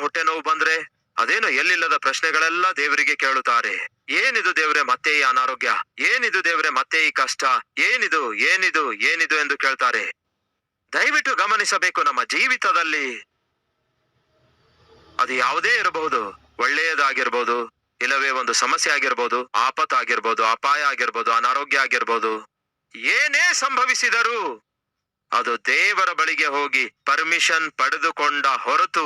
ಹೊಟ್ಟೆ ನೋವು ಬಂದ್ರೆ, ಅದೇನು ಎಲ್ಲಿಲ್ಲದ ಪ್ರಶ್ನೆಗಳೆಲ್ಲ ದೇವರಿಗೆ ಕೇಳುತ್ತಾರೆ. ಏನಿದು ದೇವ್ರೆ ಮತ್ತೆ ಈ ಅನಾರೋಗ್ಯ, ಏನಿದು ದೇವ್ರೆ ಮತ್ತೆ ಈ ಕಷ್ಟ, ಏನಿದು ಏನಿದು ಏನಿದು ಎಂದು ಕೇಳ್ತಾರೆ. ದಯವಿಟ್ಟು ಗಮನಿಸಬೇಕು, ನಮ್ಮ ಜೀವಿತದಲ್ಲಿ ಅದು ಯಾವುದೇ ಇರಬಹುದು, ಒಳ್ಳೆಯದಾಗಿರ್ಬೋದು, ಇಲ್ಲವೇ ಒಂದು ಸಮಸ್ಯೆ ಆಗಿರ್ಬೋದು, ಆಪತ್ತಾಗಿರ್ಬೋದು, ಅಪಾಯ ಆಗಿರ್ಬೋದು, ಅನಾರೋಗ್ಯ ಆಗಿರ್ಬೋದು, ಏನೇ ಸಂಭವಿಸಿದರೂ ಅದು ದೇವರ ಬಳಿಗೆ ಹೋಗಿ ಪರ್ಮಿಷನ್ ಪಡೆದುಕೊಂಡ ಹೊರತು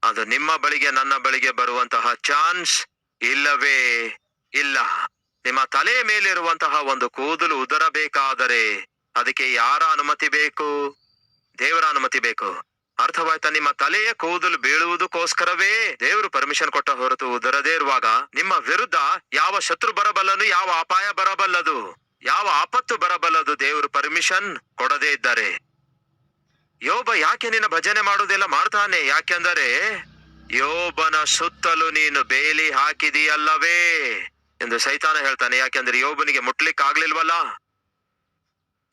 ಅದು ನಿಮ್ಮ ಬಳಿಗೆ, ನನ್ನ ಬಳಿಗೆ ಬರುವಂತಹ ಚಾನ್ಸ್ ಇಲ್ಲವೇ ಇಲ್ಲ. ನಿಮ್ಮ ತಲೆಯ ಮೇಲಿರುವಂತಹ ಒಂದು ಕೂದಲು ಉದುರಬೇಕಾದರೆ ಅದಕ್ಕೆ ಯಾರ ಅನುಮತಿ ಬೇಕು? ದೇವರ ಅನುಮತಿ ಬೇಕು. ಅರ್ಥವಾಯ್ತಾ? ನಿಮ್ಮ ತಲೆಯ ಕೂದಲು ಬೀಳುವುದಕ್ಕೋಸ್ಕರವೇ ದೇವರು ಪರ್ಮಿಷನ್ ಕೊಟ್ಟ ಹೊರತು ಉದುರದೇ ಇರುವಾಗ ನಿಮ್ಮ ವಿರುದ್ಧ ಯಾವ ಶತ್ರು ಬರಬಲ್ಲನು, ಯಾವ ಅಪಾಯ ಬರಬಲ್ಲದು, ಯಾವ ಆಪತ್ತು ಬರಬಲ್ಲದು ದೇವರು ಪರ್ಮಿಷನ್ ಕೊಡದೇ ಇದ್ದಾರೆ. ಯೋಬ ಯಾಕೆ ನಿನ್ನ ಭಜನೆ ಮಾಡುವುದೆಲ್ಲ ಮಾಡ್ತಾನೆ? ಯಾಕೆಂದರೆ ಯೋಬನ ಸುತ್ತಲೂ ನೀನು ಬೇಲಿ ಹಾಕಿದೀಯಲ್ಲವೇ ಎಂದು ಸೈತಾನ ಹೇಳ್ತಾನೆ. ಯಾಕೆಂದ್ರೆ ಯೋಬನಿಗೆ ಮುಟ್ಲಿಕ್ಕೆ ಆಗ್ಲಿಲ್ವಲ್ಲ,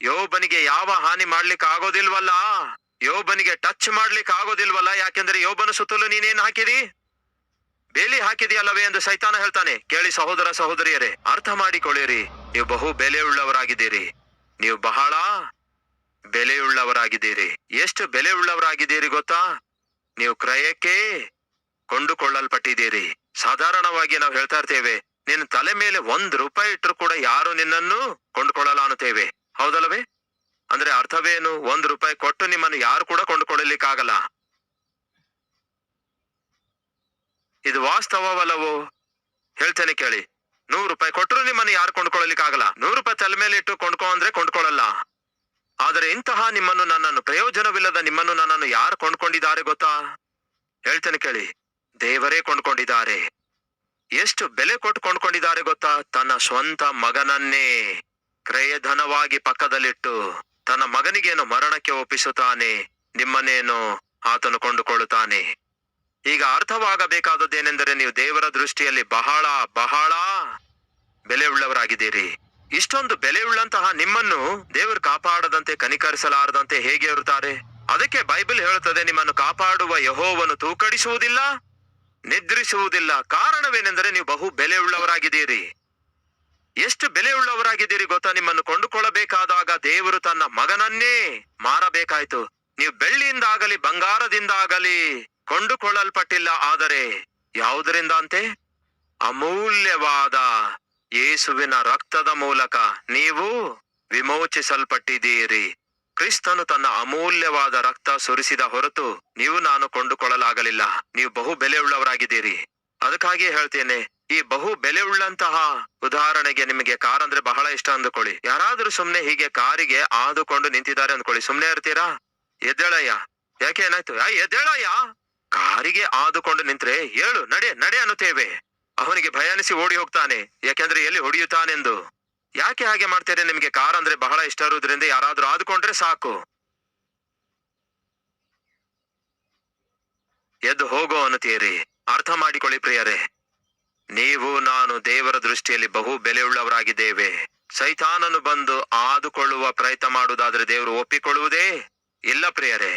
ಯೋಬನಿಗೆ ಯಾವ ಹಾನಿ ಮಾಡ್ಲಿಕ್ಕೆ ಆಗೋದಿಲ್ವಲ್ಲ, ಯೋಬನಿಗೆ ಟಚ್ ಮಾಡ್ಲಿಕ್ಕೆ ಆಗೋದಿಲ್ವಲ್ಲ. ಯಾಕೆಂದ್ರೆ ಯೋಬನ ಸುತ್ತಲೂ ನೀನೇನ್ ಹಾಕಿದಿ? ಬೇಲಿ ಹಾಕಿದೆಯಲ್ಲವೇ ಎಂದು ಸೈತಾನ ಹೇಳ್ತಾನೆ. ಕೇಳಿ ಸಹೋದರ ಸಹೋದರಿಯರೇ, ಅರ್ಥ ಮಾಡಿಕೊಳ್ಳಿರಿ. ನೀವು ಬಹು ಬೆಲೆಯುಳ್ಳವರಾಗಿದ್ದೀರಿ. ನೀವು ಬಹಳ ಬೆಲೆಯುಳ್ಳವರಾಗಿದ್ದೀರಿ. ಎಷ್ಟು ಬೆಲೆಯುಳ್ಳವರಾಗಿದ್ದೀರಿ ಗೊತ್ತಾ? ನೀವು ಕ್ರಯಕ್ಕೆ ಕೊಂಡುಕೊಳ್ಳಲ್ಪಟ್ಟಿದ್ದೀರಿ. ಸಾಧಾರಣವಾಗಿ ನಾವು ಹೇಳ್ತಾ ಇರ್ತೇವೆ, ನಿನ್ನ ತಲೆ ಮೇಲೆ ₹1 ಇಟ್ಟರು ಕೂಡ ಯಾರು ನಿನ್ನನ್ನು ಕೊಂಡುಕೊಳ್ಳಲ್ಲ ಅನ್ನುತ್ತೇವೆ. ಹೌದಲ್ಲವೇ? ಅಂದ್ರೆ ಅರ್ಥವೇನು? ₹1 ಕೊಟ್ಟು ನಿಮ್ಮನ್ನು ಯಾರು ಕೂಡ ಕೊಂಡುಕೊಳ್ಳಲಿಕ್ಕಾಗಲ್ಲ. ಇದು ವಾಸ್ತವವಲ್ಲವೋ? ಹೇಳ್ತೇನೆ ಕೇಳಿ. ₹100 ಕೊಟ್ಟರು ನಿಮ್ಮನ್ನು ಯಾರು ಕೊಂಡ್ಕೊಳ್ಳಲಿಕ್ಕಾಗಲ್ಲ. ₹100 ತಲೆ ಮೇಲೆ ಇಟ್ಟು ಕೊಂಡ್ಕೊ ಅಂದ್ರೆ ಕೊಂಡ್ಕೊಳ್ಳಲ್ಲ. ಆದರೆ ಇಂತಹ ನಿಮ್ಮನ್ನು, ನನ್ನನ್ನು, ಪ್ರಯೋಜನವಿಲ್ಲದ ನಿಮ್ಮನ್ನು ನನ್ನನ್ನು ಯಾರು ಕೊಂಡ್ಕೊಂಡಿದ್ದಾರೆ ಗೊತ್ತಾ? ಹೇಳ್ತೇನೆ ಕೇಳಿ. ದೇವರೇ ಕೊಂಡ್ಕೊಂಡಿದ್ದಾರೆ. ಎಷ್ಟು ಬೆಲೆ ಕೊಟ್ಟು ಕೊಂಡ್ಕೊಂಡಿದ್ದಾರೆ ಗೊತ್ತಾ? ತನ್ನ ಸ್ವಂತ ಮಗನನ್ನೇ ಕ್ರಯಧನವಾಗಿ ಪಕ್ಕದಲ್ಲಿಟ್ಟು ತನ್ನ ಮಗನಿಗೇನು ಮರಣಕ್ಕೆ ಒಪ್ಪಿಸುತ್ತಾನೆ, ನಿಮ್ಮನ್ನೇನು ಆತನು ಕೊಂಡುಕೊಳ್ಳುತ್ತಾನೆ. ಈಗ ಅರ್ಥವಾಗಬೇಕಾದದ್ದೇನೆಂದರೆ, ನೀವು ದೇವರ ದೃಷ್ಟಿಯಲ್ಲಿ ಬಹಳ ಬಹಳ ಬೆಲೆಯುಳ್ಳವರಾಗಿದ್ದೀರಿ. ಇಷ್ಟೊಂದು ಬೆಲೆಯುಳ್ಳಂತಹ ನಿಮ್ಮನ್ನು ದೇವರು ಕಾಪಾಡದಂತೆ, ಕನಿಕರಿಸಲಾರದಂತೆ ಹೇಗೆ ಇರುತ್ತಾರೆ? ಅದಕ್ಕೆ ಬೈಬಲ್ ಹೇಳುತ್ತದೆ, ನಿಮ್ಮನ್ನು ಕಾಪಾಡುವ ಯೆಹೋವನು ತೂಕಡಿಸುವುದಿಲ್ಲ, ನಿದ್ರಿಸುವುದಿಲ್ಲ. ಕಾರಣವೇನೆಂದರೆ ನೀವು ಬಹು ಬೆಲೆಯುಳ್ಳವರಾಗಿದ್ದೀರಿ. ಎಷ್ಟು ಬೆಲೆಯುಳ್ಳವರಾಗಿದ್ದೀರಿ ಗೊತ್ತಾ? ನಿಮ್ಮನ್ನು ಕೊಂಡುಕೊಳ್ಳಬೇಕಾದಾಗ ದೇವರು ತನ್ನ ಮಗನನ್ನೇ ಮಾರಬೇಕಾಯ್ತು. ನೀವು ಬೆಳ್ಳಿಯಿಂದಾಗಲಿ ಬಂಗಾರದಿಂದಾಗಲಿ ಕೊಂಡುಕೊಳ್ಳಲ್ಪಟ್ಟಿಲ್ಲ. ಆದರೆ ಯಾವುದರಿಂದ ಅಂತೆ? ಅಮೂಲ್ಯವಾದ ಯೇಸುವಿನ ರಕ್ತದ ಮೂಲಕ ನೀವು ವಿಮೋಚಿಸಲ್ಪಟ್ಟಿದ್ದೀರಿ. ಕ್ರಿಸ್ತನು ತನ್ನ ಅಮೂಲ್ಯವಾದ ರಕ್ತ ಸುರಿಸಿದ ಹೊರತು ನೀವು ನಾನು ಕೊಂಡುಕೊಳ್ಳಲಾಗಲಿಲ್ಲ. ನೀವು ಬಹು ಬೆಲೆಯುಳ್ಳವರಾಗಿದ್ದೀರಿ. ಅದಕ್ಕಾಗಿಯೇ ಹೇಳ್ತೇನೆ, ಈ ಬಹು ಬೆಲೆಯುಳ್ಳಂತಹ, ಉದಾಹರಣೆಗೆ ನಿಮಗೆ ಕಾರ್ ಅಂದ್ರೆ ಬಹಳ ಇಷ್ಟ ಅಂದುಕೊಳ್ಳಿ. ಯಾರಾದ್ರೂ ಸುಮ್ನೆ ಹೀಗೆ ಕಾರಿಗೆ ಆದುಕೊಂಡು ನಿಂತಿದ್ದಾರೆ ಅಂದ್ಕೊಳ್ಳಿ, ಸುಮ್ನೆ ಇರ್ತೀರಾ? ಎದ್ದೇಳಯ್ಯ, ಯಾಕೆ ಏನಾಯ್ತು? ಎದ್ದೇಳಯ್ಯ. ಕಾರಿಗೆ ಆದುಕೊಂಡು ನಿಂತ್ರೆ ಏಳು, ನಡೆ ನಡೆ ಅನ್ನುತ್ತೇವೆ. ಅವನಿಗೆ ಭಯ ಅನಿಸಿ ಓಡಿ ಹೋಗ್ತಾನೆ, ಯಾಕೆಂದ್ರೆ ಎಲ್ಲಿ ಹೊಡೆಯುತ್ತಾನೆಂದು. ಯಾಕೆ ಹಾಗೆ ಮಾಡ್ತೀರಿ? ನಿಮ್ಗೆ ಕಾರ್ ಅಂದ್ರೆ ಬಹಳ ಇಷ್ಟ ಇರುವುದರಿಂದ ಯಾರಾದ್ರೂ ಆದುಕೊಂಡ್ರೆ ಸಾಕು, ಎದ್ದು ಹೋಗೋ ಅನ್ನುತ್ತೀರಿ. ಅರ್ಥ ಮಾಡಿಕೊಳ್ಳಿ ಪ್ರಿಯರೇ, ನೀವು ನಾನು ದೇವರ ದೃಷ್ಟಿಯಲ್ಲಿ ಬಹು ಬೆಲೆಯುಳ್ಳವರಾಗಿದ್ದೇವೆ. ಸೈತಾನನು ಬಂದು ಆದುಕೊಳ್ಳುವ ಪ್ರಯತ್ನ ಮಾಡುವುದಾದ್ರೆ ದೇವರು ಒಪ್ಪಿಕೊಳ್ಳುವುದೇ ಇಲ್ಲ ಪ್ರಿಯರೇ.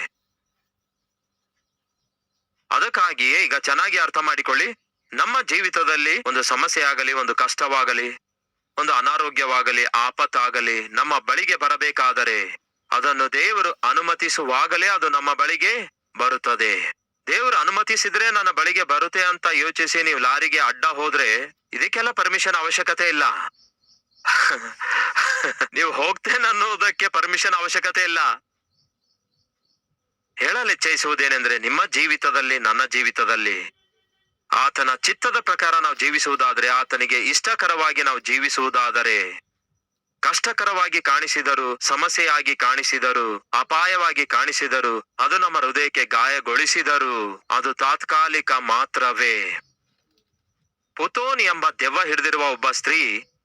ಅದಕ್ಕಾಗಿಯೇ ಈಗ ಚೆನ್ನಾಗಿ ಅರ್ಥ ಮಾಡಿಕೊಳ್ಳಿ. ನಮ್ಮ ಜೀವಿತದಲ್ಲಿ ಒಂದು ಸಮಸ್ಯೆ ಆಗಲಿ, ಒಂದು ಕಷ್ಟವಾಗಲಿ, ಒಂದು ಅನಾರೋಗ್ಯವಾಗಲಿ, ಆಪತ್ತಾಗಲಿ ನಮ್ಮ ಬಳಿಗೆ ಬರಬೇಕಾದರೆ ಅದನ್ನು ದೇವರು ಅನುಮತಿಸುವಾಗಲೇ ಅದು ನಮ್ಮ ಬಳಿಗೆ ಬರುತ್ತದೆ. ದೇವರು ಅನುಮತಿಸಿದ್ರೆ ನನ್ನ ಬಳಿಗೆ ಬರುತ್ತೆ ಅಂತ ಯೋಚಿಸಿ ನೀವು ಲಾರಿಗೆ ಅಡ್ಡ ಹೋದ್ರೆ ಇದಕ್ಕೆಲ್ಲ ಪರ್ಮಿಷನ್ ಅವಶ್ಯಕತೆ ಇಲ್ಲ. ನೀವು ಹೋಗ್ತೇನೆ ಅನ್ನೋದಕ್ಕೆ ಪರ್ಮಿಷನ್ ಅವಶ್ಯಕತೆ ಇಲ್ಲ. ಹೇಳಲು ಇಚ್ಛಿಸುವುದೇನೆಂದ್ರೆ, ನಿಮ್ಮ ಜೀವಿತದಲ್ಲಿ, ನನ್ನ ಜೀವಿತದಲ್ಲಿ ಆತನ ಚಿತ್ತದ ಪ್ರಕಾರ ನಾವು ಜೀವಿಸುವುದಾದರೆ, ಆತನಿಗೆ ಇಷ್ಟಕರವಾಗಿ ನಾವು ಜೀವಿಸುವುದಾದರೆ, ಕಷ್ಟಕರವಾಗಿ ಕಾಣಿಸಿದರು, ಸಮಸ್ಯೆಯಾಗಿ ಕಾಣಿಸಿದರು, ಅಪಾಯವಾಗಿ ಕಾಣಿಸಿದರು, ಅದು ನಮ್ಮ ಹೃದಯಕ್ಕೆ ಗಾಯಗೊಳಿಸಿದರು, ಅದು ತಾತ್ಕಾಲಿಕ ಮಾತ್ರವೇ. ಪುತೋನಿ ಎಂಬ ದೆವ್ವ ಹಿಡಿದಿರುವ ಒಬ್ಬ ಸ್ತ್ರೀ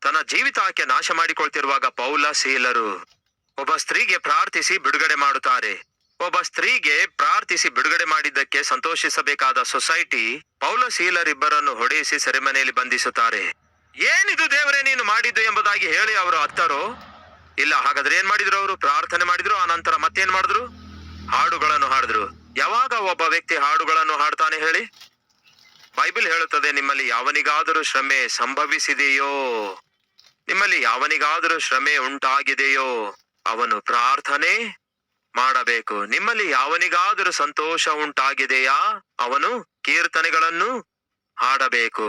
ತನ್ನ ಜೀವಿತ ಆಕೆ ನಾಶ ಮಾಡಿಕೊಳ್ತಿರುವಾಗ ಪೌಲ ಸೀಲರು ಒಬ್ಬ ಸ್ತ್ರೀಗೆ ಪ್ರಾರ್ಥಿಸಿ ಬಿಡುಗಡೆ ಮಾಡುತ್ತಾರೆ. ಒಬ್ಬ ಸ್ತ್ರೀಗೆ ಪ್ರಾರ್ಥಿಸಿ ಬಿಡುಗಡೆ ಮಾಡಿದ್ದಕ್ಕೆ ಸಂತೋಷಿಸಬೇಕಾದ ಸೊಸೈಟಿ ಪೌಲ ಸೀಲರಿಬ್ಬರನ್ನು ಹೊಡೆಯಿಸಿ ಸೆರೆಮನೆಯಲ್ಲಿ ಬಂಧಿಸುತ್ತಾರೆ. ಏನಿದು ದೇವರೇ ನೀನು ಮಾಡಿದ್ದು ಎಂಬುದಾಗಿ ಹೇಳಿ ಅವರು ಅತ್ತರೋ ಇಲ್ಲ. ಹಾಗಾದ್ರೆ ಏನ್ ಮಾಡಿದ್ರು? ಅವರು ಪ್ರಾರ್ಥನೆ ಮಾಡಿದ್ರು, ಆನಂತರ ಮತ್ತೇನ್ ಮಾಡಿದ್ರು? ಹಾಡುಗಳನ್ನು ಹಾಡಿದ್ರು. ಯಾವಾಗ ಒಬ್ಬ ವ್ಯಕ್ತಿ ಹಾಡುಗಳನ್ನು ಹಾಡ್ತಾನೆ ಹೇಳಿ? ಬೈಬಲ್ ಹೇಳುತ್ತದೆ, ನಿಮ್ಮಲ್ಲಿ ಯಾವನಿಗಾದರೂ ಶ್ರಮೆ ಸಂಭವಿಸಿದೆಯೋ, ನಿಮ್ಮಲ್ಲಿ ಯಾವನಿಗಾದರೂ ಶ್ರಮೆ ಉಂಟಾಗಿದೆಯೋ ಅವನು ಪ್ರಾರ್ಥನೆ ಮಾಡಬೇಕು. ನಿಮ್ಮಲ್ಲಿ ಯಾವನಿಗಾದರೂ ಸಂತೋಷ ಉಂಟಾಗಿದೆಯಾ ಅವನು ಕೀರ್ತನೆಗಳನ್ನು ಹಾಡಬೇಕು.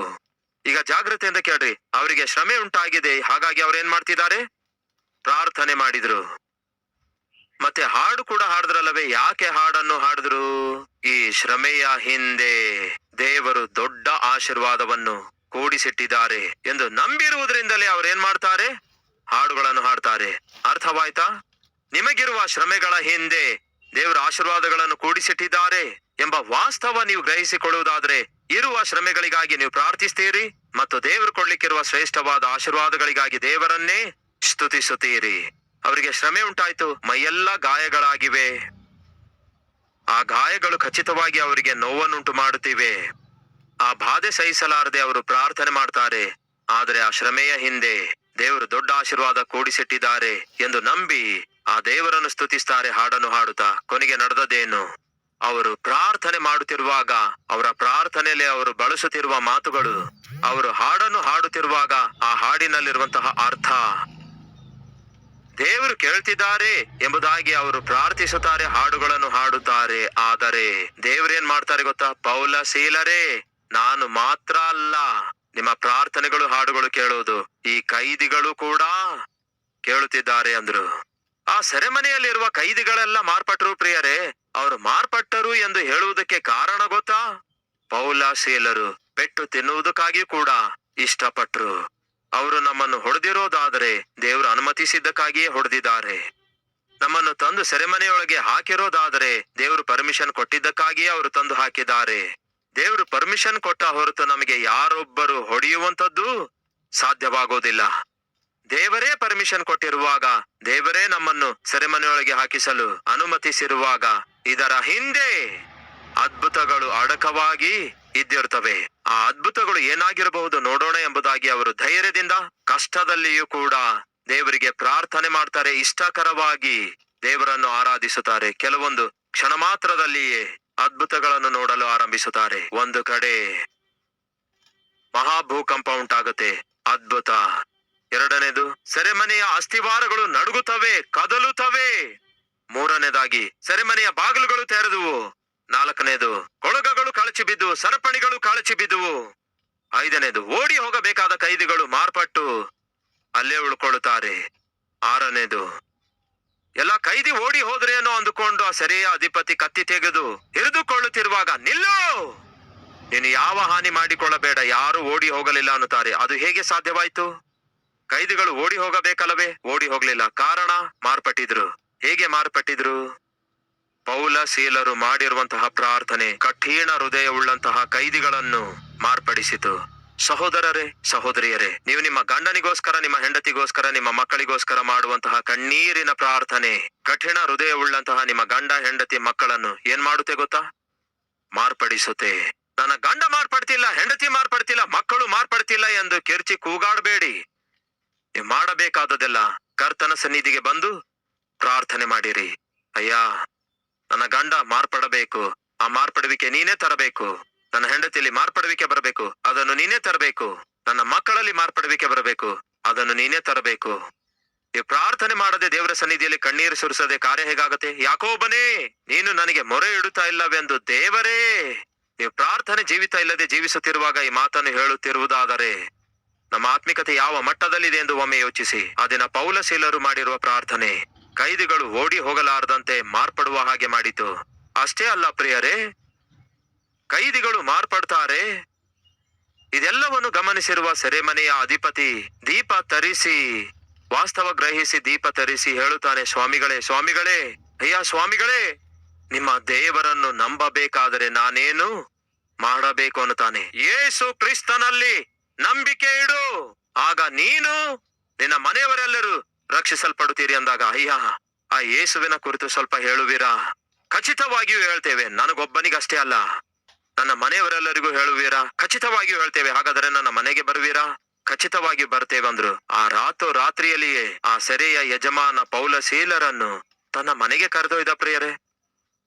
ಈಗ ಜಾಗ್ರತೆಯಿಂದ ಕೇಳ್ರಿ, ಅವರಿಗೆ ಶ್ರಮೆ ಉಂಟಾಗಿದೆ, ಹಾಗಾಗಿ ಅವ್ರೇನ್ ಮಾಡ್ತಿದ್ದಾರೆ? ಪ್ರಾರ್ಥನೆ ಮಾಡಿದ್ರು. ಮತ್ತೆ ಹಾಡು ಕೂಡ ಹಾಡಿದ್ರಲ್ಲವೇ? ಯಾಕೆ ಹಾಡನ್ನು ಹಾಡಿದ್ರು? ಈ ಶ್ರಮೆಯ ಹಿಂದೆ ದೇವರು ದೊಡ್ಡ ಆಶೀರ್ವಾದವನ್ನು ಕೂಡಿಸಿಟ್ಟಿದ್ದಾರೆ ಎಂದು ನಂಬಿರುವುದರಿಂದಲೇ ಅವ್ರೇನ್ ಮಾಡ್ತಾರೆ? ಹಾಡುಗಳನ್ನು ಹಾಡ್ತಾರೆ. ಅರ್ಥವಾಯ್ತಾ? ನಿಮಗಿರುವ ಶ್ರಮೆಗಳ ಹಿಂದೆ ದೇವರ ಆಶೀರ್ವಾದಗಳನ್ನು ಕೂಡಿಸಿಟ್ಟಿದ್ದಾರೆ ಎಂಬ ವಾಸ್ತವ ನೀವು ಗ್ರಹಿಸಿಕೊಳ್ಳುವುದಾದ್ರೆ, ಇರುವ ಶ್ರಮೆಗಳಿಗಾಗಿ ನೀವು ಪ್ರಾರ್ಥಿಸ್ತೀರಿ ಮತ್ತು ದೇವರು ಕೊಡ್ಲಿಕ್ಕಿರುವ ಶ್ರೇಷ್ಠವಾದ ಆಶೀರ್ವಾದಗಳಿಗಾಗಿ ದೇವರನ್ನೇ ಸ್ತುತಿಸುತ್ತೀರಿ. ಅವರಿಗೆ ಶ್ರಮೆ ಉಂಟಾಯ್ತು, ಮೈಯೆಲ್ಲ ಗಾಯಗಳಾಗಿವೆ. ಆ ಗಾಯಗಳು ಖಚಿತವಾಗಿ ಅವರಿಗೆ ನೋವನ್ನುಂಟು ಮಾಡುತ್ತಿವೆ. ಆ ಬಾಧೆ ಸಹಿಸಲಾರದೆ ಅವರು ಪ್ರಾರ್ಥನೆ ಮಾಡ್ತಾರೆ. ಆದರೆ ಆ ಶ್ರಮೆಯ ಹಿಂದೆ ದೇವರು ದೊಡ್ಡ ಆಶೀರ್ವಾದ ಕೂಡಿಸಿಟ್ಟಿದ್ದಾರೆ ಎಂದು ನಂಬಿ ಆ ದೇವರನ್ನು ಸ್ತುತಿಸ್ತಾರೆ ಹಾಡನ್ನು ಹಾಡುತ್ತಾ. ಕೊನೆಗೆ ನಡೆದದೇನು? ಅವರು ಪ್ರಾರ್ಥನೆ ಮಾಡುತ್ತಿರುವಾಗ ಅವರ ಪ್ರಾರ್ಥನೆಯಲ್ಲಿ ಅವರು ಬಳಸುತ್ತಿರುವ ಮಾತುಗಳು, ಅವರು ಹಾಡನ್ನು ಹಾಡುತ್ತಿರುವಾಗ ಆ ಹಾಡಿನಲ್ಲಿರುವಂತಹ ಅರ್ಥ ದೇವರು ಕೇಳ್ತಿದ್ದಾರೆ ಎಂಬುದಾಗಿ ಅವರು ಪ್ರಾರ್ಥಿಸುತ್ತಾರೆ, ಹಾಡುಗಳನ್ನು ಹಾಡುತ್ತಾರೆ. ಆದರೆ ದೇವರೇನ್ ಮಾಡ್ತಾರೆ ಗೊತ್ತಾ? ಪೌಲ ಸೀಲರೇ, ನಾನು ಮಾತ್ರ ಅಲ್ಲ ನಿಮ್ಮ ಪ್ರಾರ್ಥನೆಗಳು ಹಾಡುಗಳು ಕೇಳುವುದು, ಈ ಕೈದಿಗಳು ಕೂಡ ಕೇಳುತ್ತಿದ್ದಾರೆ ಅಂದ್ರು. ಆ ಸೆರೆಮನೆಯಲ್ಲಿರುವ ಕೈದಿಗಳೆಲ್ಲ ಮಾರ್ಪಟ್ಟರು ಪ್ರಿಯರೇ. ಅವರು ಮಾರ್ಪಟ್ಟರು ಎಂದು ಹೇಳುವುದಕ್ಕೆ ಕಾರಣ ಗೊತ್ತಾ? ಪೌಲ ಸೀಲರು ಪೆಟ್ಟು ತಿನ್ನುವುದಕ್ಕಾಗಿ ಕೂಡ ಇಷ್ಟಪಟ್ರು. ಅವರು ನಮ್ಮನ್ನು ಹೊಡೆದಿರೋದಾದರೆ ದೇವರು ಅನುಮತಿಸಿದ್ದಕ್ಕಾಗಿಯೇ ಹೊಡೆದಿದ್ದಾರೆ. ನಮ್ಮನ್ನು ತಂದು ಸೆರೆಮನೆಯೊಳಗೆ ಹಾಕಿರೋದಾದರೆ ದೇವರು ಪರ್ಮಿಷನ್ ಕೊಟ್ಟಿದ್ದಕ್ಕಾಗಿಯೇ ಅವರು ತಂದು ಹಾಕಿದ್ದಾರೆ. ದೇವರು ಪರ್ಮಿಷನ್ ಕೊಟ್ಟ ಹೊರತು ನಮಗೆ ಯಾರೊಬ್ಬರು ಹೊಡೆಯುವಂತದ್ದು ಸಾಧ್ಯವಾಗೋದಿಲ್ಲ. ದೇವರೇ ಪರ್ಮಿಷನ್ ಕೊಟ್ಟಿರುವಾಗ, ದೇವರೇ ನಮ್ಮನ್ನು ಸೆರೆಮನೆಯೊಳಗೆ ಹಾಕಿಸಲು ಅನುಮತಿಸಿರುವಾಗ, ಇದರ ಹಿಂದೆ ಅದ್ಭುತಗಳು ಅಡಕವಾಗಿ ಇದ್ದಿರ್ತವೆ. ಆ ಅದ್ಭುತಗಳು ಏನಾಗಿರಬಹುದು ನೋಡೋಣ ಎಂಬುದಾಗಿ ಅವರು ಧೈರ್ಯದಿಂದ ಕಷ್ಟದಲ್ಲಿಯೂ ಕೂಡ ದೇವರಿಗೆ ಪ್ರಾರ್ಥನೆ ಮಾಡ್ತಾರೆ. ಇಷ್ಟಕರವಾಗಿ ದೇವರನ್ನು ಆರಾಧಿಸುತ್ತಾರೆ. ಕೆಲವೊಂದು ಕ್ಷಣ ಮಾತ್ರದಲ್ಲಿಯೇ ಅದ್ಭುತಗಳನ್ನು ನೋಡಲು ಆರಂಭಿಸುತ್ತಾರೆ. ಒಂದು ಕಡೆ ಮಹಾಭೂಕಂಪ ಉಂಟಾಗುತ್ತೆ, ಅದ್ಭುತ. ಎರಡನೇದು, ಸೆರೆಮನೆಯ ಅಸ್ಥಿವಾರಗಳು ನಡುಗುತ್ತವೆ, ಕದಲುತ್ತವೆ. ಮೂರನೇದಾಗಿ ಸೆರೆಮನೆಯ ಬಾಗಿಲುಗಳು ತೆರೆದುವು. ನಾಲ್ಕನೇದು, ಕೊಳಗಗಳು ಕಳಚಿ ಬಿದ್ದು, ಸರಪಣಿಗಳು ಕಳಚಿ ಬಿದ್ದುವು. ಐದನೇದು, ಓಡಿ ಹೋಗಬೇಕಾದ ಕೈದಿಗಳು ಮಾರ್ಪಟ್ಟು ಅಲ್ಲೇ ಉಳ್ಕೊಳ್ಳುತ್ತಾರೆ. ಆರನೇದು, ಎಲ್ಲ ಕೈದಿ ಓಡಿ ಹೋದ್ರೇನೋ ಅಂದುಕೊಂಡು ಆ ಸೆರೆಯ ಅಧಿಪತಿ ಕತ್ತಿ ತೆಗೆದು ಹಿಡಿದುಕೊಳ್ಳುತ್ತಿರುವಾಗ, ನಿಲ್ಲು, ನೀನು ಯಾವ ಹಾನಿ ಮಾಡಿಕೊಳ್ಳಬೇಡ, ಯಾರು ಓಡಿ ಹೋಗಲಿಲ್ಲ ಅನ್ನುತ್ತಾರೆ. ಅದು ಹೇಗೆ ಸಾಧ್ಯವಾಯ್ತು? ಕೈದಿಗಳು ಓಡಿ ಹೋಗಬೇಕಲ್ಲವೇ? ಓಡಿ ಹೋಗ್ಲಿಲ್ಲ. ಕಾರಣ, ಮಾರ್ಪಟ್ಟಿದ್ರು. ಹೇಗೆ ಮಾರ್ಪಟ್ಟಿದ್ರು? ಪೌಲ ಸೀಲರು ಮಾಡಿರುವಂತಹ ಪ್ರಾರ್ಥನೆ ಕಠಿಣ ಹೃದಯವುಳ್ಳಂತಹ ಕೈದಿಗಳನ್ನು ಮಾರ್ಪಡಿಸಿತು. ಸಹೋದರರೇ, ಸಹೋದರಿಯರೇ, ನೀವು ನಿಮ್ಮ ಗಂಡನಿಗೋಸ್ಕರ, ನಿಮ್ಮ ಹೆಂಡತಿಗೋಸ್ಕರ, ನಿಮ್ಮ ಮಕ್ಕಳಿಗೋಸ್ಕರ ಮಾಡುವಂತಹ ಕಣ್ಣೀರಿನ ಪ್ರಾರ್ಥನೆ ಕಠಿಣ ಹೃದಯವುಳ್ಳಂತಹ ನಿಮ್ಮ ಗಂಡ, ಹೆಂಡತಿ, ಮಕ್ಕಳನ್ನು ಏನ್ ಮಾಡುತ್ತೆ ಗೊತ್ತಾ? ಮಾರ್ಪಡಿಸುತ್ತೆ. ನನ್ನ ಗಂಡ ಮಾರ್ಪಡ್ತಿಲ್ಲ, ಹೆಂಡತಿ ಮಾರ್ಪಡ್ತಿಲ್ಲ, ಮಕ್ಕಳು ಮಾರ್ಪಡ್ತಿಲ್ಲ ಎಂದು ಕಿರ್ಚಿ ಕೂಗಾಡಬೇಡಿ. ನೀವು ಮಾಡಬೇಕಾದದೆಲ್ಲ ಕರ್ತನ ಸನ್ನಿಧಿಗೆ ಬಂದು ಪ್ರಾರ್ಥನೆ ಮಾಡಿರಿ. ಅಯ್ಯ, ನನ್ನ ಗಂಡ ಮಾರ್ಪಡಬೇಕು, ಆ ಮಾರ್ಪಡುವಿಕೆ ನೀನೇ ತರಬೇಕು. ನನ್ನ ಹೆಂಡತಿಯಲ್ಲಿ ಮಾರ್ಪಡುವಿಕೆ ಬರಬೇಕು, ಅದನ್ನು ನೀನೇ ತರಬೇಕು. ನನ್ನ ಮಕ್ಕಳಲ್ಲಿ ಮಾರ್ಪಡುವಿಕೆ ಬರಬೇಕು, ಅದನ್ನು ನೀನೇ ತರಬೇಕು. ಈ ಪ್ರಾರ್ಥನೆ ಮಾಡದೆ ದೇವರ ಸನ್ನಿಧಿಯಲ್ಲಿ ಕಣ್ಣೀರು ಸುರಿಸದೆ ಕಾರ್ಯ ಹೇಗಾಗತ್ತೆ? ಯಾಕೋಬನೇ, ನೀನು ನನಗೆ ಮೊರೆ ಇಡುತ್ತಾ ಇಲ್ಲವೆಂದು ದೇವರೇ. ನೀವು ಪ್ರಾರ್ಥನೆ ಜೀವಿತ ಇಲ್ಲದೆ ಜೀವಿಸುತ್ತಿರುವಾಗ ಈ ಮಾತನ್ನು ಹೇಳುತ್ತಿರುವುದಾದರೆ ನಮ್ಮ ಆತ್ಮಿಕತೆ ಯಾವ ಮಟ್ಟದಲ್ಲಿದೆ ಎಂದು ಒಮ್ಮೆ ಯೋಚಿಸಿ. ಆ ದಿನ ಪೌಲ ಸೀಲರು ಮಾಡಿರುವ ಪ್ರಾರ್ಥನೆ ಕೈದಿಗಳು ಓಡಿ ಹೋಗಲಾರದಂತೆ ಮಾರ್ಪಡುವ ಹಾಗೆ ಮಾಡಿತು. ಅಷ್ಟೇ ಅಲ್ಲ ಪ್ರಿಯರೇ, ಕೈದಿಗಳು ಮಾರ್ಪಡ್ತಾರೆ. ಇದೆಲ್ಲವನ್ನು ಗಮನಿಸಿರುವ ಸೆರೆಮನೆಯ ಅಧಿಪತಿ ದೀಪ ತರಿಸಿ, ವಾಸ್ತವ ಗ್ರಹಿಸಿ ದೀಪ ತರಿಸಿ ಹೇಳುತ್ತಾನೆ, ಸ್ವಾಮಿಗಳೇ, ಸ್ವಾಮಿಗಳೇ, ಅಯ್ಯ ಸ್ವಾಮಿಗಳೇ, ನಿಮ್ಮ ದೇವರನ್ನು ನಂಬಬೇಕಾದರೆ ನಾನೇನು ಮಾಡಬೇಕು ಅನ್ನುತ್ತಾನೆ. ಯೇಸು ಕ್ರಿಸ್ತನಲ್ಲಿ ನಂಬಿಕೆ ಇಡು, ಆಗ ನೀನು ನಿನ್ನ ಮನೆಯವರೆಲ್ಲರೂ ರಕ್ಷಿಸಲ್ಪಡುತ್ತೀರಿ ಅಂದಾಗ, ಅಯ್ಯ, ಆ ಯೇಸುವಿನ ಕುರಿತು ಸ್ವಲ್ಪ ಹೇಳುವಿರಾ? ಖಚಿತವಾಗಿಯೂ ಹೇಳ್ತೇವೆ, ನನಗೊಬ್ಬನಿಗಷ್ಟೇ ಅಲ್ಲ, ನನ್ನ ಮನೆಯವರೆಲ್ಲರಿಗೂ ಹೇಳುವೀರಾ? ಖಚಿತವಾಗಿಯೂ ಹೇಳ್ತೇವೆ. ಹಾಗಾದರೆ ನನ್ನ ಮನೆಗೆ ಬರುವೀರಾ? ಖಚಿತವಾಗಿ ಬರ್ತೇವೆ ಅಂದ್ರು. ಆ ರಾತ್ರಿಯಲ್ಲಿಯೇ ಆ ಸೆರೆಯ ಯಜಮಾನ ಪೌಲ ಸೀಲರನ್ನು ತನ್ನ ಮನೆಗೆ ಕರೆದೊಯ್ದ ಪ್ರಿಯರೇ.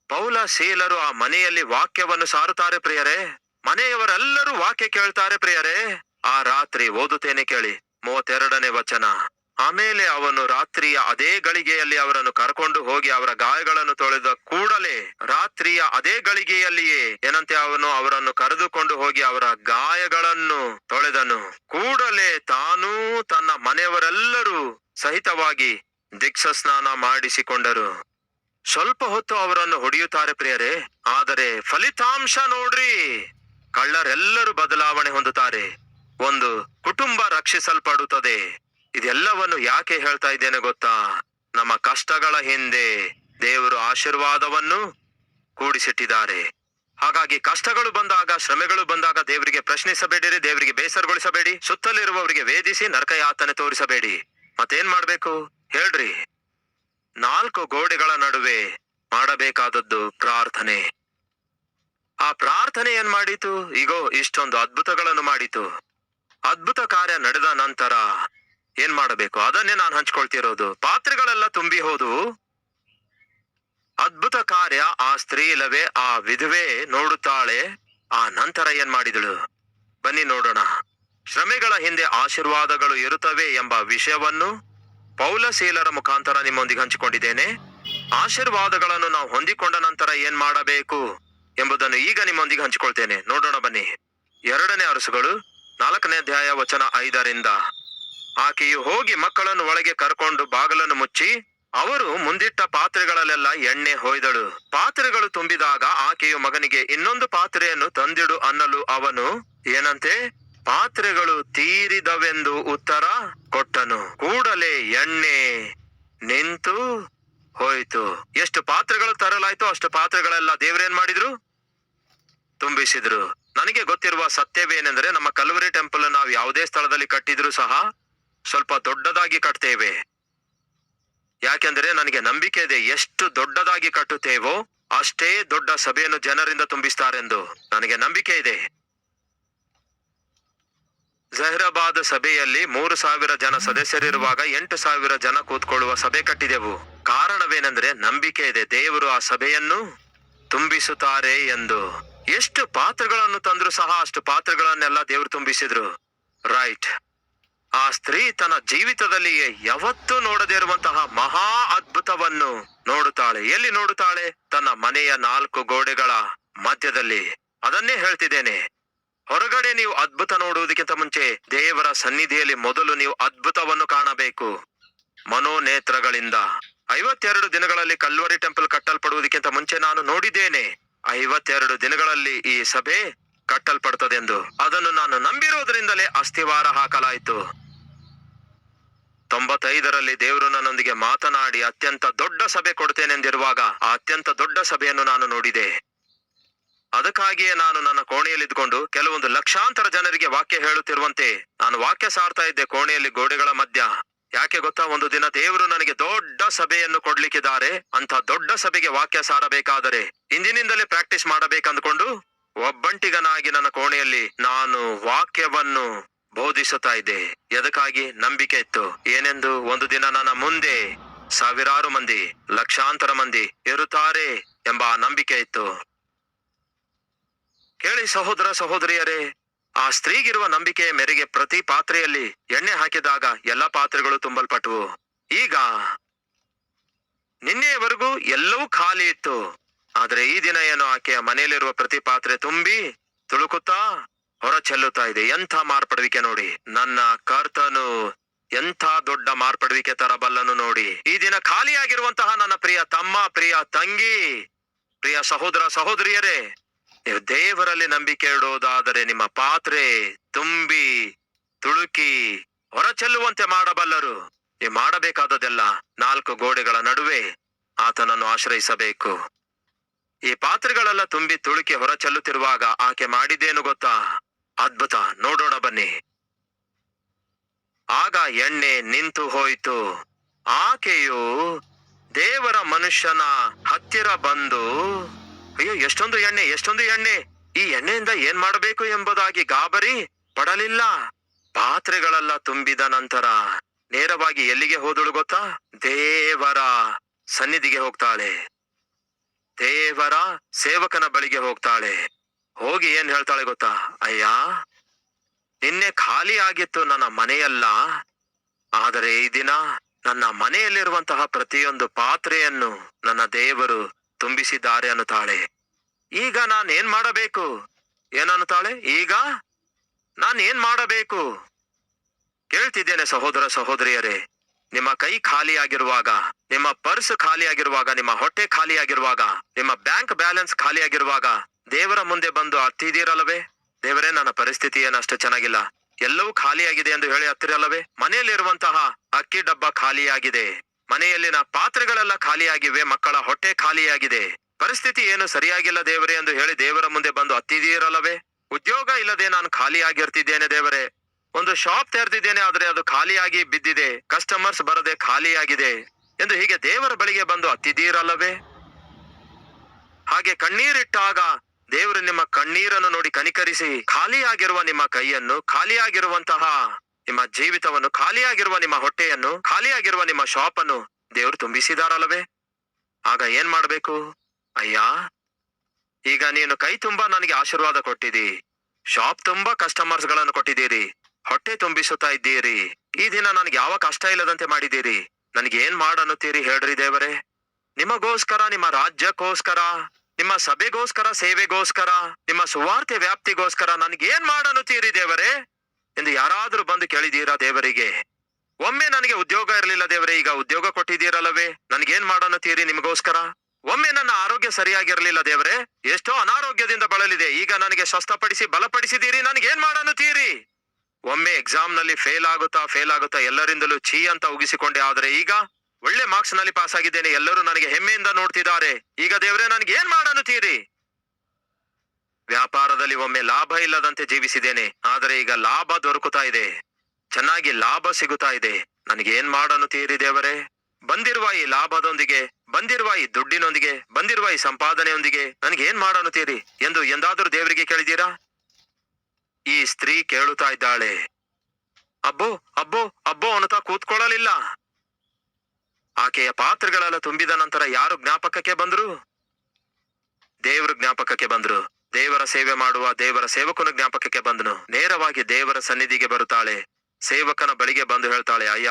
ಪೌಲ ಶೀಲರು ಆ ಮನೆಯಲ್ಲಿ ವಾಕ್ಯವನ್ನು ಸಾರುತ್ತಾರೆ ಪ್ರಿಯರೇ. ಮನೆಯವರೆಲ್ಲರೂ ವಾಕ್ಯ ಕೇಳ್ತಾರೆ ಪ್ರಿಯರೇ. ಆ ರಾತ್ರಿ ಓದುತ್ತೇನೆ ಕೇಳಿ, 32ನೇ ವಚನ. ಆಮೇಲೆ ಅವನು ರಾತ್ರಿಯ ಅದೇ ಗಳಿಗೆಯಲ್ಲಿ ಅವರನ್ನು ಕರ್ಕೊಂಡು ಹೋಗಿ ಅವರ ಗಾಯಗಳನ್ನು ತೊಳೆದ ಕೂಡಲೇ, ರಾತ್ರಿಯ ಅದೇ ಗಳಿಗೆಯಲ್ಲಿಯೇ ಏನಂತೆ, ಅವನು ಅವರನ್ನು ಕರೆದುಕೊಂಡು ಹೋಗಿ ಅವರ ಗಾಯಗಳನ್ನು ತೊಳೆದನು. ಕೂಡಲೇ ತಾನೂ ತನ್ನ ಮನೆಯವರೆಲ್ಲರೂ ಸಹಿತವಾಗಿ ದೀಕ್ಷಾ ಸ್ನಾನ ಮಾಡಿಸಿಕೊಂಡರು. ಸ್ವಲ್ಪ ಹೊತ್ತು ಅವರನ್ನು ಹೊಡೆಯುತ್ತಾರೆ ಪ್ರಿಯರೇ, ಆದರೆ ಫಲಿತಾಂಶ ನೋಡ್ರಿ. ಕಳ್ಳರೆಲ್ಲರೂ ಬದಲಾವಣೆ ಹೊಂದುತ್ತಾರೆ. ಒಂದು ಕುಟುಂಬ ರಕ್ಷಿಸಲ್ಪಡುತ್ತದೆ. ಇದೆಲ್ಲವನ್ನು ಯಾಕೆ ಹೇಳ್ತಾ ಇದ್ದೇನೆ ಗೊತ್ತಾ? ನಮ್ಮ ಕಷ್ಟಗಳ ಹಿಂದೆ ದೇವರು ಆಶೀರ್ವಾದವನ್ನು ಕೂಡಿಸಿಟ್ಟಿದ್ದಾರೆ. ಹಾಗಾಗಿ ಕಷ್ಟಗಳು ಬಂದಾಗ, ಶ್ರಮೆಗಳು ಬಂದಾಗ ದೇವರಿಗೆ ಪ್ರಶ್ನಿಸಬೇಡಿರಿ, ದೇವರಿಗೆ ಬೇಸರಗೊಳಿಸಬೇಡಿ, ಸುತ್ತಲಿರುವವರಿಗೆ ವೇದಿಸಿ ನರಕ ಯಾತನೆ ತೋರಿಸಬೇಡಿ. ಮತ್ತೇನ್ ಮಾಡ್ಬೇಕು ಹೇಳ್ರಿ? 4 ಗೋಡೆಗಳ ನಡುವೆ ಮಾಡಬೇಕಾದದ್ದು ಪ್ರಾರ್ಥನೆ. ಆ ಪ್ರಾರ್ಥನೆ ಏನ್ ಮಾಡಿತು? ಈಗೋ ಇಷ್ಟೊಂದು ಅದ್ಭುತಗಳನ್ನು ಮಾಡಿತು. ಅದ್ಭುತ ಕಾರ್ಯ ನಡೆದ ನಂತರ ಏನ್ ಮಾಡಬೇಕು ಅದನ್ನೇ ನಾನು ಹಂಚ್ಕೊಳ್ತಿರೋದು. ಪಾತ್ರೆಗಳೆಲ್ಲ ತುಂಬಿ ಹೋದವು. ಅದ್ಭುತ ಕಾರ್ಯ ಆ ಸ್ತ್ರೀ ಇಲ್ಲವೇ ಆ ವಿಧವೆ ನೋಡುತ್ತಾಳೆ. ಆ ನಂತರ ಏನ್ ಮಾಡಿದಳು? ಬನ್ನಿ ನೋಡೋಣ. ಶ್ರಮೆಗಳ ಹಿಂದೆ ಆಶೀರ್ವಾದಗಳು ಇರುತ್ತವೆ ಎಂಬ ವಿಷಯವನ್ನು ಪೌಲ ಶೀಲರ ಮುಖಾಂತರ ನಿಮ್ಮೊಂದಿಗೆ ಹಂಚಿಕೊಂಡಿದ್ದೇನೆ. ಆಶೀರ್ವಾದಗಳನ್ನು ನಾವು ಹೊಂದಿಕೊಂಡ ನಂತರ ಏನ್ ಮಾಡಬೇಕು ಎಂಬುದನ್ನು ಈಗ ನಿಮ್ಮೊಂದಿಗೆ ಹಂಚಿಕೊಳ್ತೇನೆ. ನೋಡೋಣ ಬನ್ನಿ. 2ನೇ ಅರಸುಗಳು 4ನೇ ಅಧ್ಯಾಯ ವಚನ 5ರಿಂದ. ಆಕೆಯು ಹೋಗಿ ಮಕ್ಕಳನ್ನು ಒಳಗೆ ಕರ್ಕೊಂಡು ಬಾಗಿಲನ್ನು ಮುಚ್ಚಿ ಅವರು ಮುಂದಿಟ್ಟ ಪಾತ್ರೆಗಳಲ್ಲೆಲ್ಲ ಎಣ್ಣೆ ಹೊಯ್ದಳು. ಪಾತ್ರೆಗಳು ತುಂಬಿದಾಗ ಆಕೆಯು ಮಗನಿಗೆ ಇನ್ನೊಂದು ಪಾತ್ರೆಯನ್ನು ತಂದಿಡು ಅನ್ನಲು ಅವನು ಏನಂತೆ, ಪಾತ್ರೆಗಳು ತೀರಿದವೆಂದು ಉತ್ತರ ಕೊಟ್ಟನು. ಕೂಡಲೇ ಎಣ್ಣೆ ನಿಂತು ಹೋಯ್ತು. ಎಷ್ಟು ಪಾತ್ರೆಗಳು ತರಲಾಯ್ತು ಅಷ್ಟು ಪಾತ್ರೆಗಳೆಲ್ಲ ದೇವ್ರೇನ್ ಮಾಡಿದ್ರು? ತುಂಬಿಸಿದ್ರು. ನನಗೆ ಗೊತ್ತಿರುವ ಸತ್ಯವೇನೆಂದ್ರೆ, ನಮ್ಮ ಕಲ್ವರಿ ಟೆಂಪಲ್ ನಾವು ಯಾವುದೇ ಸ್ಥಳದಲ್ಲಿ ಕಟ್ಟಿದ್ರು ಸಹ ಸ್ವಲ್ಪ ದೊಡ್ಡದಾಗಿ ಕಟ್ತೇವೆ. ಯಾಕೆಂದ್ರೆ ನನಗೆ ನಂಬಿಕೆ ಇದೆ, ಎಷ್ಟು ದೊಡ್ಡದಾಗಿ ಕಟ್ಟುತ್ತೇವೋ ಅಷ್ಟೇ ದೊಡ್ಡ ಸಭೆಯನ್ನು ಜನರಿಂದ ತುಂಬಿಸ್ತಾರೆಂದು ನನಗೆ ನಂಬಿಕೆ ಇದೆ. ಜಹೀರಾಬಾದ್ ಸಭೆಯಲ್ಲಿ 3,000 ಜನ ಸದಸ್ಯರಿರುವಾಗ 8,000 ಜನ ಕೂತ್ಕೊಳ್ಳುವ ಸಭೆ ಕಟ್ಟಿದೆವು. ಕಾರಣವೇನೆಂದ್ರೆ ನಂಬಿಕೆ ಇದೆ, ದೇವರು ಆ ಸಭೆಯನ್ನು ತುಂಬಿಸುತ್ತಾರೆ ಎಂದು. ಎಷ್ಟು ಪಾತ್ರೆಗಳನ್ನು ತಂದ್ರು ಸಹ ಅಷ್ಟು ಪಾತ್ರೆಗಳನ್ನೆಲ್ಲ ದೇವರು ತುಂಬಿಸಿದ್ರು. ರೈಟ್. ಆ ಸ್ತ್ರೀ ತನ್ನ ಜೀವಿತದಲ್ಲಿಯೇ ಯಾವತ್ತೂ ನೋಡದೇ ಇರುವಂತಹ ಮಹಾ ಅದ್ಭುತವನ್ನು ನೋಡುತ್ತಾಳೆ. ಎಲ್ಲಿ ನೋಡುತ್ತಾಳೆ? ತನ್ನ ಮನೆಯ 4 ಗೋಡೆಗಳ ಮಧ್ಯದಲ್ಲಿ. ಅದನ್ನೇ ಹೇಳ್ತಿದ್ದೇನೆ. ಹೊರಗಡೆ ನೀವು ಅದ್ಭುತ ನೋಡುವುದಕ್ಕಿಂತ ಮುಂಚೆ ದೇವರ ಸನ್ನಿಧಿಯಲ್ಲಿ ಮೊದಲು ನೀವು ಅದ್ಭುತವನ್ನು ಕಾಣಬೇಕು. ಮನೋನೇತ್ರಗಳಿಂದ 52 ದಿನಗಳಲ್ಲಿ ಕಲ್ವರಿ ಟೆಂಪಲ್ ಕಟ್ಟಲ್ಪಡುವುದಕ್ಕಿಂತ ಮುಂಚೆ ನಾನು ನೋಡಿದ್ದೇನೆ 52 ದಿನಗಳಲ್ಲಿ ಈ ಸಭೆ ಕಟ್ಟಲ್ಪಡುತ್ತದೆಂದು. ಅದನ್ನು ನಾನು ನಂಬಿರೋದ್ರಿಂದಲೇ ಅಸ್ಥಿವಾರ ಹಾಕಲಾಯಿತು. 95ರಲ್ಲಿ ದೇವರು ನನ್ನೊಂದಿಗೆ ಮಾತನಾಡಿ ಅತ್ಯಂತ ದೊಡ್ಡ ಸಭೆ ಕೊಡ್ತೇನೆಂದಿರುವಾಗ ಆ ಅತ್ಯಂತ ದೊಡ್ಡ ಸಭೆಯನ್ನು ನಾನು ನೋಡಿದೆ. ಅದಕ್ಕಾಗಿಯೇ ನಾನು ನನ್ನ ಕೋಣೆಯಲ್ಲಿದ್ದುಕೊಂಡು ಕೆಲವೊಂದು ಲಕ್ಷಾಂತರ ಜನರಿಗೆ ವಾಕ್ಯ ಹೇಳುತ್ತಿರುವಂತೆ ನಾನು ವಾಕ್ಯ ಸಾರ್ತಾ ಇದ್ದೆ ಕೋಣೆಯಲ್ಲಿ ಗೋಡೆಗಳ ಮಧ್ಯ. ಯಾಕೆ ಗೊತ್ತಾ? ಒಂದು ದಿನ ದೇವರು ನನಗೆ ದೊಡ್ಡ ಸಭೆಯನ್ನು ಕೊಡ್ಲಿಕ್ಕಿದ್ದಾರೆ. ಅಂತ ದೊಡ್ಡ ಸಭೆಗೆ ವಾಕ್ಯ ಸಾರಬೇಕಾದರೆ ಇಂದಿನಿಂದಲೇ ಪ್ರಾಕ್ಟೀಸ್ ಮಾಡಬೇಕಂದ್ಕೊಂಡು ಒಬ್ಬಂಟಿಗನಾಗಿ ನನ್ನ ಕೋಣೆಯಲ್ಲಿ ನಾನು ವಾಕ್ಯವನ್ನು ಬೋಧಿಸುತ್ತಾ ಇದ್ದೆ. ಎದಕ್ಕಾಗಿ? ನಂಬಿಕೆ ಇತ್ತು. ಏನೆಂದು? ಒಂದು ದಿನ ನನ್ನ ಮುಂದೆ ಸಾವಿರಾರು ಮಂದಿ, ಲಕ್ಷಾಂತರ ಮಂದಿ ಇರುತ್ತಾರೆ ಎಂಬ ನಂಬಿಕೆ ಇತ್ತು. ಕೇಳಿ ಸಹೋದರ ಸಹೋದರಿಯರೇ, ಆ ಸ್ತ್ರೀಗಿರುವ ನಂಬಿಕೆಯ ಮೇರೆಗೆ ಪ್ರತಿ ಪಾತ್ರೆಯಲ್ಲಿ ಎಣ್ಣೆ ಹಾಕಿದಾಗ ಎಲ್ಲ ಪಾತ್ರೆಗಳು ತುಂಬಲ್ಪಟ್ಟವು. ಈಗ ನಿನ್ನೆಯವರೆಗೂ ಎಲ್ಲವೂ ಖಾಲಿ ಇತ್ತು. ಆದ್ರೆ ಈ ದಿನ ಏನು, ಆಕೆಯ ಮನೆಯಲ್ಲಿರುವ ಪ್ರತಿ ಪಾತ್ರೆ ತುಂಬಿ ತುಳುಕುತ್ತಾ ಹೊರ ಚೆಲ್ಲುತ್ತಾ ಇದೆ. ಎಂಥ ಮಾರ್ಪಡುವಿಕೆ ನೋಡಿ. ನನ್ನ ಕರ್ತನು ಎಂಥ ದೊಡ್ಡ ಮಾರ್ಪಡುವಿಕೆ ತರಬಲ್ಲನು ನೋಡಿ. ಈ ದಿನ ಖಾಲಿಯಾಗಿರುವಂತಹ ನನ್ನ ಪ್ರಿಯ ತಮ್ಮ, ಪ್ರಿಯ ತಂಗಿ, ಪ್ರಿಯ ಸಹೋದರ ಸಹೋದರಿಯರೇ, ನೀವು ದೇವರಲ್ಲಿ ನಂಬಿಕೆ ಇಡೋದಾದರೆ ನಿಮ್ಮ ಪಾತ್ರೆ ತುಂಬಿ ತುಳುಕಿ ಹೊರ ಚೆಲ್ಲುವಂತೆ ಮಾಡಬಲ್ಲರು. ನೀವು ಮಾಡಬೇಕಾದದೆಲ್ಲ 4 ಗೋಡೆಗಳ ನಡುವೆ ಆತನನ್ನು ಆಶ್ರಯಿಸಬೇಕು. ಈ ಪಾತ್ರೆಗಳೆಲ್ಲ ತುಂಬಿ ತುಳುಕಿ ಹೊರ ಚೆಲ್ಲುತ್ತಿರುವಾಗ ಆಕೆ ಮಾಡಿದ್ದೇನು ಗೊತ್ತಾ? ಅದ್ಭುತ. ನೋಡೋಣ ಬನ್ನಿ. ಆಗ ಎಣ್ಣೆ ನಿಂತು ಹೋಯಿತು. ಆಕೆಯು ದೇವರ ಮನುಷ್ಯನ ಹತ್ತಿರ ಬಂದು, ಅಯ್ಯೋ ಎಷ್ಟೊಂದು ಎಣ್ಣೆ, ಎಷ್ಟೊಂದು ಎಣ್ಣೆ, ಈ ಎಣ್ಣೆಯಿಂದ ಏನ್ ಮಾಡಬೇಕು ಎಂಬುದಾಗಿ ಗಾಬರಿ ಪಡಲಿಲ್ಲ. ಪಾತ್ರೆಗಳೆಲ್ಲ ತುಂಬಿದ ನಂತರ ನೇರವಾಗಿ ಎಲ್ಲಿಗೆ ಹೋದಳು ಗೊತ್ತಾ? ದೇವರ ಸನ್ನಿಧಿಗೆ ಹೋಗ್ತಾಳೆ. ದೇವರ ಸೇವಕನ ಬಳಿಗೆ ಹೋಗ್ತಾಳೆ. ಹೋಗಿ ಏನ್ ಹೇಳ್ತಾಳೆ ಗೊತ್ತಾ? ಅಯ್ಯ, ನಿನ್ನೆ ಖಾಲಿ ಆಗಿತ್ತು ನನ್ನ ಮನೆಯಲ್ಲ, ಆದರೆ ಈ ದಿನ ನನ್ನ ಮನೆಯಲ್ಲಿರುವಂತಹ ಪ್ರತಿಯೊಂದು ಪಾತ್ರೆಯನ್ನು ನನ್ನ ದೇವರು ತುಂಬಿಸಿದ್ದಾರೆ ಅನ್ನುತ್ತಾಳೆ. ಈಗ ನಾನೇನ್ ಮಾಡಬೇಕು? ಏನನ್ನುತ್ತಾಳೆ? ಈಗ ನಾನೇನ್ ಮಾಡಬೇಕು? ಕೇಳ್ತಿದ್ದೇನೆ ಸಹೋದರ ಸಹೋದರಿಯರೇ, ನಿಮ್ಮ ಕೈ ಖಾಲಿಯಾಗಿರುವಾಗ, ನಿಮ್ಮ ಪರ್ಸ್ ಖಾಲಿಯಾಗಿರುವಾಗ, ನಿಮ್ಮ ಹೊಟ್ಟೆ ಖಾಲಿಯಾಗಿರುವಾಗ, ನಿಮ್ಮ ಬ್ಯಾಂಕ್ ಬ್ಯಾಲೆನ್ಸ್ ಖಾಲಿಯಾಗಿರುವಾಗ ದೇವರ ಮುಂದೆ ಬಂದು ಹತ್ತಿದಿರಲ್ಲವೇ? ದೇವರೇ, ನನ್ನ ಪರಿಸ್ಥಿತಿ ಏನಷ್ಟು ಚೆನ್ನಾಗಿಲ್ಲ, ಎಲ್ಲವೂ ಖಾಲಿಯಾಗಿದೆ ಎಂದು ಹೇಳಿ ಹತ್ತಿರಲ್ಲವೇ? ಮನೆಯಲ್ಲಿರುವಂತಹ ಅಕ್ಕಿ ಡಬ್ಬ ಖಾಲಿಯಾಗಿದೆ, ಮನೆಯಲ್ಲಿನ ಪಾತ್ರೆಗಳೆಲ್ಲ ಖಾಲಿಯಾಗಿವೆ, ಮಕ್ಕಳ ಹೊಟ್ಟೆ ಖಾಲಿಯಾಗಿದೆ, ಪರಿಸ್ಥಿತಿ ಏನು ಸರಿಯಾಗಿಲ್ಲ ದೇವರೇ ಎಂದು ಹೇಳಿ ದೇವರ ಮುಂದೆ ಬಂದು ಹತ್ತಿದಿರಲ್ಲವೇ? ಉದ್ಯೋಗ ಇಲ್ಲದೆ ನಾನು ಖಾಲಿಯಾಗಿರ್ತಿದ್ದೇನೆ ದೇವರೇ, ಒಂದು ಶಾಪ್ ತೆರೆದಿದ್ದೇನೆ ಆದ್ರೆ ಅದು ಖಾಲಿಯಾಗಿ ಬಿದ್ದಿದೆ, ಕಸ್ಟಮರ್ಸ್ ಬರದೆ ಖಾಲಿಯಾಗಿದೆ ಎಂದು ಹೀಗೆ ದೇವರ ಬಳಿಗೆ ಬಂದು ಹತ್ತಿದ್ದೀರಲ್ಲವೇ? ಹಾಗೆ ಕಣ್ಣೀರಿಟ್ಟಾಗ ದೇವರು ನಿಮ್ಮ ಕಣ್ಣೀರನ್ನು ನೋಡಿ ಕನಿಕರಿಸಿ ಖಾಲಿಯಾಗಿರುವ ನಿಮ್ಮ ಕೈಯನ್ನು, ಖಾಲಿಯಾಗಿರುವಂತಹ ನಿಮ್ಮ ಜೀವಿತವನ್ನು, ಖಾಲಿಯಾಗಿರುವ ನಿಮ್ಮ ಹೊಟ್ಟೆಯನ್ನು, ಖಾಲಿಯಾಗಿರುವ ನಿಮ್ಮ ಶಾಪ್ ಅನ್ನು ದೇವರು ತುಂಬಿಸಿದಾರಲ್ಲವೇ? ಆಗ ಏನ್ ಮಾಡ್ಬೇಕು? ಅಯ್ಯ, ಈಗ ನೀನು ಕೈ ತುಂಬಾ ನನಗೆ ಆಶೀರ್ವಾದ ಕೊಟ್ಟಿದಿ, ಶಾಪ್ ತುಂಬಾ ಕಸ್ಟಮರ್ಸ್ ಗಳನ್ನು ಕೊಟ್ಟಿದ್ದೀರಿ, ಹೊಟ್ಟೆ ತುಂಬಿಸುತ್ತಾ ಇದ್ದೀರಿ, ಈ ದಿನ ನನಗೆ ಯಾವ ಕಷ್ಟ ಇಲ್ಲದಂತೆ ಮಾಡಿದ್ದೀರಿ, ನನಗೆ ಏನ್ ಮಾಡನ್ನುತ್ತೀರಿ ಹೇಳ್ರಿ ದೇವರೇ? ನಿಮಗೋಸ್ಕರ, ನಿಮ್ಮ ರಾಜ್ಯಕ್ಕೋಸ್ಕರ, ನಿಮ್ಮ ಸಭೆಗೋಸ್ಕರ, ಸೇವೆಗೋಸ್ಕರ, ನಿಮ್ಮ ಸುವಾರ್ತೆ ವ್ಯಾಪ್ತಿಗೋಸ್ಕರ ನನಗೇನ್ ಮಾಡನ್ನುತ್ತೀರಿ ದೇವರೇ ಎಂದು ಯಾರಾದ್ರೂ ಬಂದು ಕೇಳಿದೀರಾ ದೇವರಿಗೆ? ಒಮ್ಮೆ ನನಗೆ ಉದ್ಯೋಗ ಇರಲಿಲ್ಲ ದೇವರೇ, ಈಗ ಉದ್ಯೋಗ ಕೊಟ್ಟಿದ್ದೀರಲ್ಲವೇ, ನನಗೇನ್ ಮಾಡನ್ನುತ್ತೀರಿ ನಿಮಗೋಸ್ಕರ? ಒಮ್ಮೆ ನನ್ನ ಆರೋಗ್ಯ ಸರಿಯಾಗಿರ್ಲಿಲ್ಲ ದೇವರೇ, ಎಷ್ಟೋ ಅನಾರೋಗ್ಯದಿಂದ ಬಳಲಿದೆ, ಈಗ ನನಗೆ ಸ್ವಸ್ಥಪಡಿಸಿ ಬಲಪಡಿಸಿದ್ದೀರಿ, ನನಗೇನ್ ಮಾಡನ್ನುತ್ತೀರಿ? ಒಮ್ಮೆ ಎಕ್ಸಾಮ್ ನಲ್ಲಿ ಫೇಲ್ ಆಗುತ್ತಾ ಎಲ್ಲರಿಂದಲೂ ಛೀ ಅಂತ ಉಗಿಸಿಕೊಂಡೆ, ಆದ್ರೆ ಈಗ ಒಳ್ಳೆ ಮಾರ್ಕ್ಸ್ ನಲ್ಲಿ ಪಾಸ್ ಆಗಿದ್ದೇನೆ, ಎಲ್ಲರೂ ನನಗೆ ಹೆಮ್ಮೆಯಿಂದ ನೋಡ್ತಿದ್ದಾರೆ, ಈಗ ದೇವರೇ ನನಗೆ ಏನ್ ಮಾಡನ್ನುತ್ತೀರಿ? ವ್ಯಾಪಾರದಲ್ಲಿ ಒಮ್ಮೆ ಲಾಭ ಇಲ್ಲದಂತೆ ಜೀವಿಸಿದ್ದೇನೆ, ಆದರೆ ಈಗ ಲಾಭ ದೊರಕುತ್ತಾ ಇದೆ, ಚೆನ್ನಾಗಿ ಲಾಭ ಸಿಗುತ್ತಾ ಇದೆ, ನನಗೆ ಏನ್ ಮಾಡನ್ನುತ್ತೀರಿ ದೇವರೇ? ಬಂದಿರುವ ಈ ಲಾಭದೊಂದಿಗೆ, ಬಂದಿರುವ ಈ ದುಡ್ಡಿನೊಂದಿಗೆ, ಬಂದಿರುವ ಈ ಸಂಪಾದನೆಯೊಂದಿಗೆ ನನಗೆ ಏನ್ ಮಾಡನ್ನುತ್ತೀರಿ ಎಂದು ಎಂದಾದ್ರೂ ದೇವರಿಗೆ ಕೇಳಿದೀರಾ? ಈ ಸ್ತ್ರೀ ಕೇಳುತ್ತಾ ಇದ್ದಾಳೆ. ಅಬ್ಬೋ ಅಬ್ಬೋ ಅಬ್ಬೋ ಅನ್ನುತ್ತಾ ಕೂತ್ಕೊಳ್ಳಲಿಲ್ಲ. ಆಕೆಯ ಪಾತ್ರೆಗಳೆಲ್ಲ ತುಂಬಿದ ನಂತರ ಯಾರು ಜ್ಞಾಪಕಕ್ಕೆ ಬಂದ್ರು? ದೇವರು ಜ್ಞಾಪಕಕ್ಕೆ ಬಂದ್ರು. ದೇವರ ಸೇವೆ ಮಾಡುವ ದೇವರ ಸೇವಕನ ಜ್ಞಾಪಕಕ್ಕೆ ಬಂದನು. ನೇರವಾಗಿ ದೇವರ ಸನ್ನಿಧಿಗೆ ಬರುತ್ತಾಳೆ. ಸೇವಕನ ಬಳಿಗೆ ಬಂದು ಹೇಳ್ತಾಳೆ, ಅಯ್ಯ,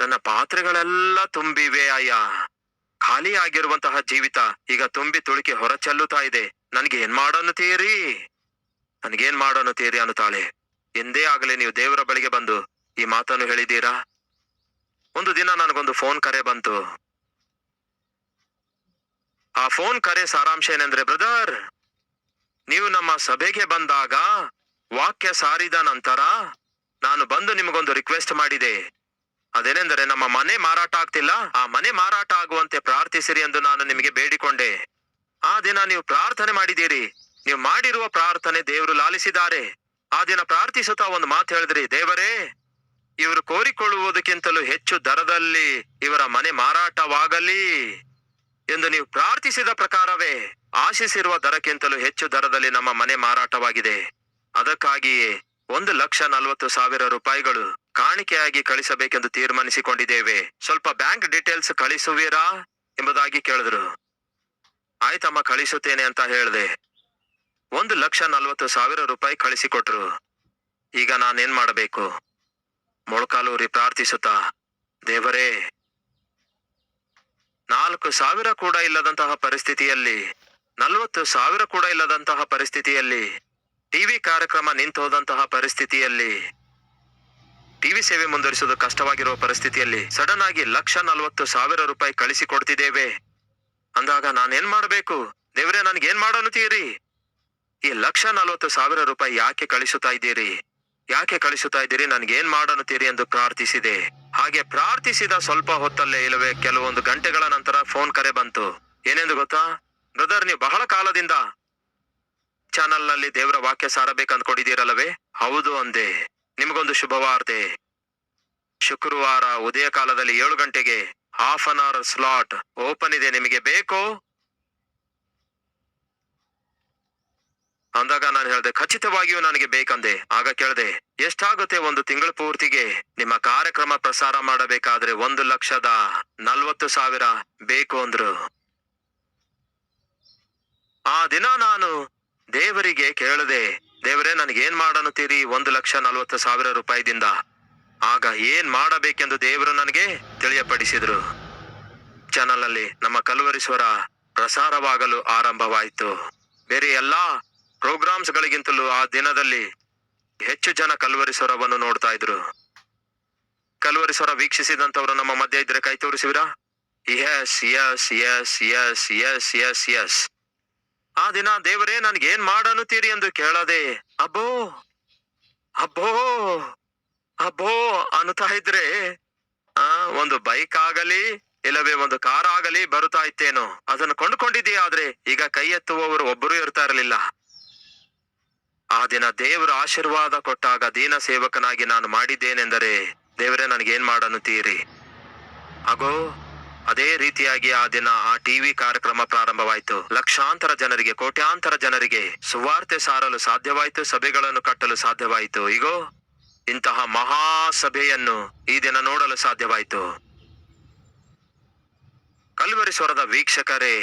ನನ್ನ ಪಾತ್ರೆಗಳೆಲ್ಲ ತುಂಬಿವೆ ಅಯ್ಯ, ಖಾಲಿ ಆಗಿರುವಂತಹ ಜೀವಿತ ಈಗ ತುಂಬಿ ತುಳುಕಿ ಹೊರ ಚೆಲ್ಲುತ್ತಾ ಇದೆ, ನನಗೆ ಏನ್ ಮಾಡನ್ನುತ್ತೀರಿ? ನನಗೇನ್ ಮಾಡನ್ನುತ್ತೀರಿ ಅನ್ನುತ್ತಾಳೆ. ಎಂದೇ ಆಗಲಿ ನೀವು ದೇವರ ಬಳಿಗೆ ಬಂದು ಈ ಮಾತನ್ನು ಹೇಳಿದ್ದೀರಾ? ಒಂದು ದಿನ ನನಗೊಂದು ಫೋನ್ ಕರೆ ಬಂತು. ಆ ಫೋನ್ ಕರೆ ಸಾರಾಂಶ ಏನೆಂದ್ರೆ, ಬ್ರದರ್, ನೀವು ನಮ್ಮ ಸಭೆಗೆ ಬಂದಾಗ ವಾಕ್ಯ ಸಾರಿದ ನಂತರ ನಾನು ಬಂದು ನಿಮಗೊಂದು ರಿಕ್ವೆಸ್ಟ್ ಮಾಡಿದೆ. ಅದೇನೆಂದರೆ, ನಮ್ಮ ಮನೆ ಮಾರಾಟ ಆಗ್ತಿಲ್ಲ, ಆ ಮನೆ ಮಾರಾಟ ಆಗುವಂತೆ ಪ್ರಾರ್ಥಿಸಿರಿ ಎಂದು ನಾನು ನಿಮಗೆ ಬೇಡಿಕೊಂಡೆ. ಆ ದಿನ ನೀವು ಪ್ರಾರ್ಥನೆ ಮಾಡಿದ್ದೀರಿ, ನೀವು ಮಾಡಿರುವ ಪ್ರಾರ್ಥನೆ ದೇವರು ಲಾಲಿಸಿದ್ದಾರೆ. ಆ ದಿನ ಪ್ರಾರ್ಥಿಸುತ್ತಾ ಒಂದು ಮಾತು ಹೇಳಿದ್ರಿ, ದೇವರೇ, ಇವರು ಕೋರಿಕೊಳ್ಳುವುದಕ್ಕಿಂತಲೂ ಹೆಚ್ಚು ದರದಲ್ಲಿ ಇವರ ಮನೆ ಮಾರಾಟವಾಗಲಿ ಎಂದು ನೀವು ಪ್ರಾರ್ಥಿಸಿದ ಪ್ರಕಾರವೇ ಆಶಿಸಿರುವ ದರಕ್ಕಿಂತಲೂ ಹೆಚ್ಚು ದರದಲ್ಲಿ ನಮ್ಮ ಮನೆ ಮಾರಾಟವಾಗಿದೆ. ಅದಕ್ಕಾಗಿಯೇ 1,40,000 ರೂಪಾಯಿಗಳು ಕಾಣಿಕೆಯಾಗಿ ಕಳಿಸಬೇಕೆಂದು ತೀರ್ಮಾನಿಸಿಕೊಂಡಿದ್ದೇವೆ. ಸ್ವಲ್ಪ ಬ್ಯಾಂಕ್ ಡೀಟೇಲ್ಸ್ ಕಳಿಸುವಿರಾ ಎಂಬುದಾಗಿ ಕೇಳಿದ್ರು. ಆಯ್ತಮ್ಮ, ಕಳಿಸುತ್ತೇನೆ ಅಂತ ಹೇಳಿದೆ. 1,40,000 ರೂಪಾಯಿ ಕಳಿಸಿಕೊಟ್ರು. ಈಗ ನಾನೇನ್ ಮಾಡಬೇಕು? ಮೊಳಕಾಲೂರಿ ಪ್ರಾರ್ಥಿಸುತ್ತಾ, ದೇವರೇ, 4,000 ಕೂಡ ಇಲ್ಲದಂತಹ ಪರಿಸ್ಥಿತಿಯಲ್ಲಿ, 40,000 ಕೂಡ ಇಲ್ಲದಂತಹ ಪರಿಸ್ಥಿತಿಯಲ್ಲಿ, ಟಿವಿ ಕಾರ್ಯಕ್ರಮ ನಿಂತು ಹೋದಂತಹ ಪರಿಸ್ಥಿತಿಯಲ್ಲಿ, ಟಿವಿ ಸೇವೆ ಮುಂದುವರಿಸುವುದು ಕಷ್ಟವಾಗಿರುವ ಪರಿಸ್ಥಿತಿಯಲ್ಲಿ ಸಡನ್ ಆಗಿ 1,40,000 ರೂಪಾಯಿ ಕಳಿಸಿಕೊಡ್ತಿದ್ದೇವೆ ಅಂದಾಗ ನಾನೇನ್ ಮಾಡಬೇಕು? ದೇವರೇ, ನನ್ಗೇನ್ ಮಾಡನ್ನುತ್ತೀರಿ? ಈ 1,40,000 ರೂಪಾಯಿ ಯಾಕೆ ಕಳಿಸುತ್ತಾ ಇದ್ದೀರಿ? ಯಾಕೆ ಕಳಿಸುತ್ತಾ ಇದ್ದೀರಿ? ನನ್ಗೇನ್ ಮಾಡನ್ನುತ್ತೀರಿ ಎಂದು ಪ್ರಾರ್ಥಿಸಿದೆ. ಹಾಗೆ ಪ್ರಾರ್ಥಿಸಿದ ಸ್ವಲ್ಪ ಹೊತ್ತಲ್ಲೇ, ಇಲ್ಲವೇ ಕೆಲವೊಂದು ಗಂಟೆಗಳ ನಂತರ ಫೋನ್ ಕರೆ ಬಂತು. ಏನೆಂದು ಗೊತ್ತಾ? ಬ್ರದರ್, ನೀವು ಬಹಳ ಕಾಲದಿಂದ ಚಾನಲ್ ನಲ್ಲಿ ದೇವರ ವಾಕ್ಯ ಸಾರಬೇಕಂದ್ಕೊಂಡಿದ್ದೀರಲ್ಲವೇ? ಹೌದು ಅಂದೆ. ನಿಮಗೊಂದು ಶುಭವಾರ್ತೆ. ಶುಕ್ರವಾರ ಉದಯ ಕಾಲದಲ್ಲಿ 7 ಗಂಟೆಗೆ ½ an hour ಸ್ಲಾಟ್ ಓಪನ್ ಇದೆ, ನಿಮಗೆ ಬೇಕೋ ಅಂದಾಗ ನಾನು ಹೇಳ್ದೆ, ಖಚಿತವಾಗಿಯೂ ನನಗೆ ಬೇಕಂದೆ. ಆಗ ಕೇಳ್ದೆ, ಎಷ್ಟಾಗುತ್ತೆ 1 ತಿಂಗಳ ಪೂರ್ತಿಗೆ ನಿಮ್ಮ ಕಾರ್ಯಕ್ರಮ ಪ್ರಸಾರ ಮಾಡಬೇಕಾದ್ರೆ? 1,40,000 ಬೇಕು ಅಂದ್ರು. ಆ ದಿನ ನಾನು ದೇವರಿಗೆ ಕೇಳದೆ, ದೇವರೇ ನನಗೇನ್ ಮಾಡನ್ನುತ್ತೀರಿ 1,40,000 ರೂಪಾಯಿದಿಂದ? ಆಗ ಏನ್ ಮಾಡಬೇಕೆಂದು ದೇವರು ನನಗೆ ತಿಳಿಯಪಡಿಸಿದ್ರು. ಚಾನಲ್ ಅಲ್ಲಿ ನಮ್ಮ ಕಲ್ವರಿ ಸ್ವರ ಪ್ರಸಾರವಾಗಲು ಆರಂಭವಾಯಿತು. ಬೇರೆ ಎಲ್ಲಾ ಪ್ರೋಗ್ರಾಮ್ಸ್ ಗಳಿಗಿಂತಲೂ ಆ ದಿನದಲ್ಲಿ ಹೆಚ್ಚು ಜನ ಕಲ್ವರಿ ಸ್ವರವನ್ನು ನೋಡ್ತಾ ಇದ್ರು. ಕಲ್ವರಿ ಸ್ವರ ವೀಕ್ಷಿಸಿದಂತವರು ನಮ್ಮ ಮಧ್ಯೆ ಇದ್ರೆ ಕೈ ತೋರಿಸುವಿರಾ? Yes yes yes yes yes yes yes. ಆ ದಿನ ದೇವರೇ ನನ್ಗೇನ್ ಮಾಡನ್ನುತ್ತೀರಿ ಎಂದು ಕೇಳದೆ, ಅಬ್ಬೋ ಅಬ್ಬೋ ಅಬ್ಬೋ ಅನ್ನುತ್ತಾ ಇದ್ರೆ, ಒಂದು ಬೈಕ್ ಆಗಲಿ ಇಲ್ಲವೇ ಒಂದು ಕಾರ್ ಆಗಲಿ ಬರುತ್ತಾ ಇತ್ತೇನೋ, ಅದನ್ನು ಕೊಂಡುಕೊಂಡಿದ್ದೀಯ. ಆದ್ರೆ ಈಗ ಕೈ ಎತ್ತುವವರು ಒಬ್ಬರು ಇರ್ತಾ ಇರಲಿಲ್ಲ. ಆ ದಿನ ದೇವರ ಆಶೀರ್ವಾದ ಕೊಟ್ಟಾಗ ದೀನ ಸೇವಕನಾಗಿ ನಾನು ಮಾಡಿದ್ದೇನೆಂದರೆ, ದೇವರೇ ನನಗೇನ್ ಮಾಡನ್ನುತ್ತೀರಿ? ಹಾಗೋ ಅದೇ ರೀತಿಯಾಗಿ ಆ ದಿನ ಆ ಟಿವಿ ಕಾರ್ಯಕ್ರಮ ಪ್ರಾರಂಭವಾಯಿತು. ಲಕ್ಷಾಂತರ ಜನರಿಗೆ, ಕೋಟ್ಯಾಂತರ ಜನರಿಗೆ ಸುವಾರ್ತೆ ಸಾರಲು ಸಾಧ್ಯವಾಯಿತು, ಸಭೆಗಳನ್ನು ಕಟ್ಟಲು ಸಾಧ್ಯವಾಯಿತು. ಈಗೋ ಇಂತಹ ಮಹಾ ಸಭೆಯನ್ನು ಈ ದಿನ ನೋಡಲು ಸಾಧ್ಯವಾಯಿತು. ಕಲ್ವರಿ ಸ್ವರದ ವೀಕ್ಷಕರೇ,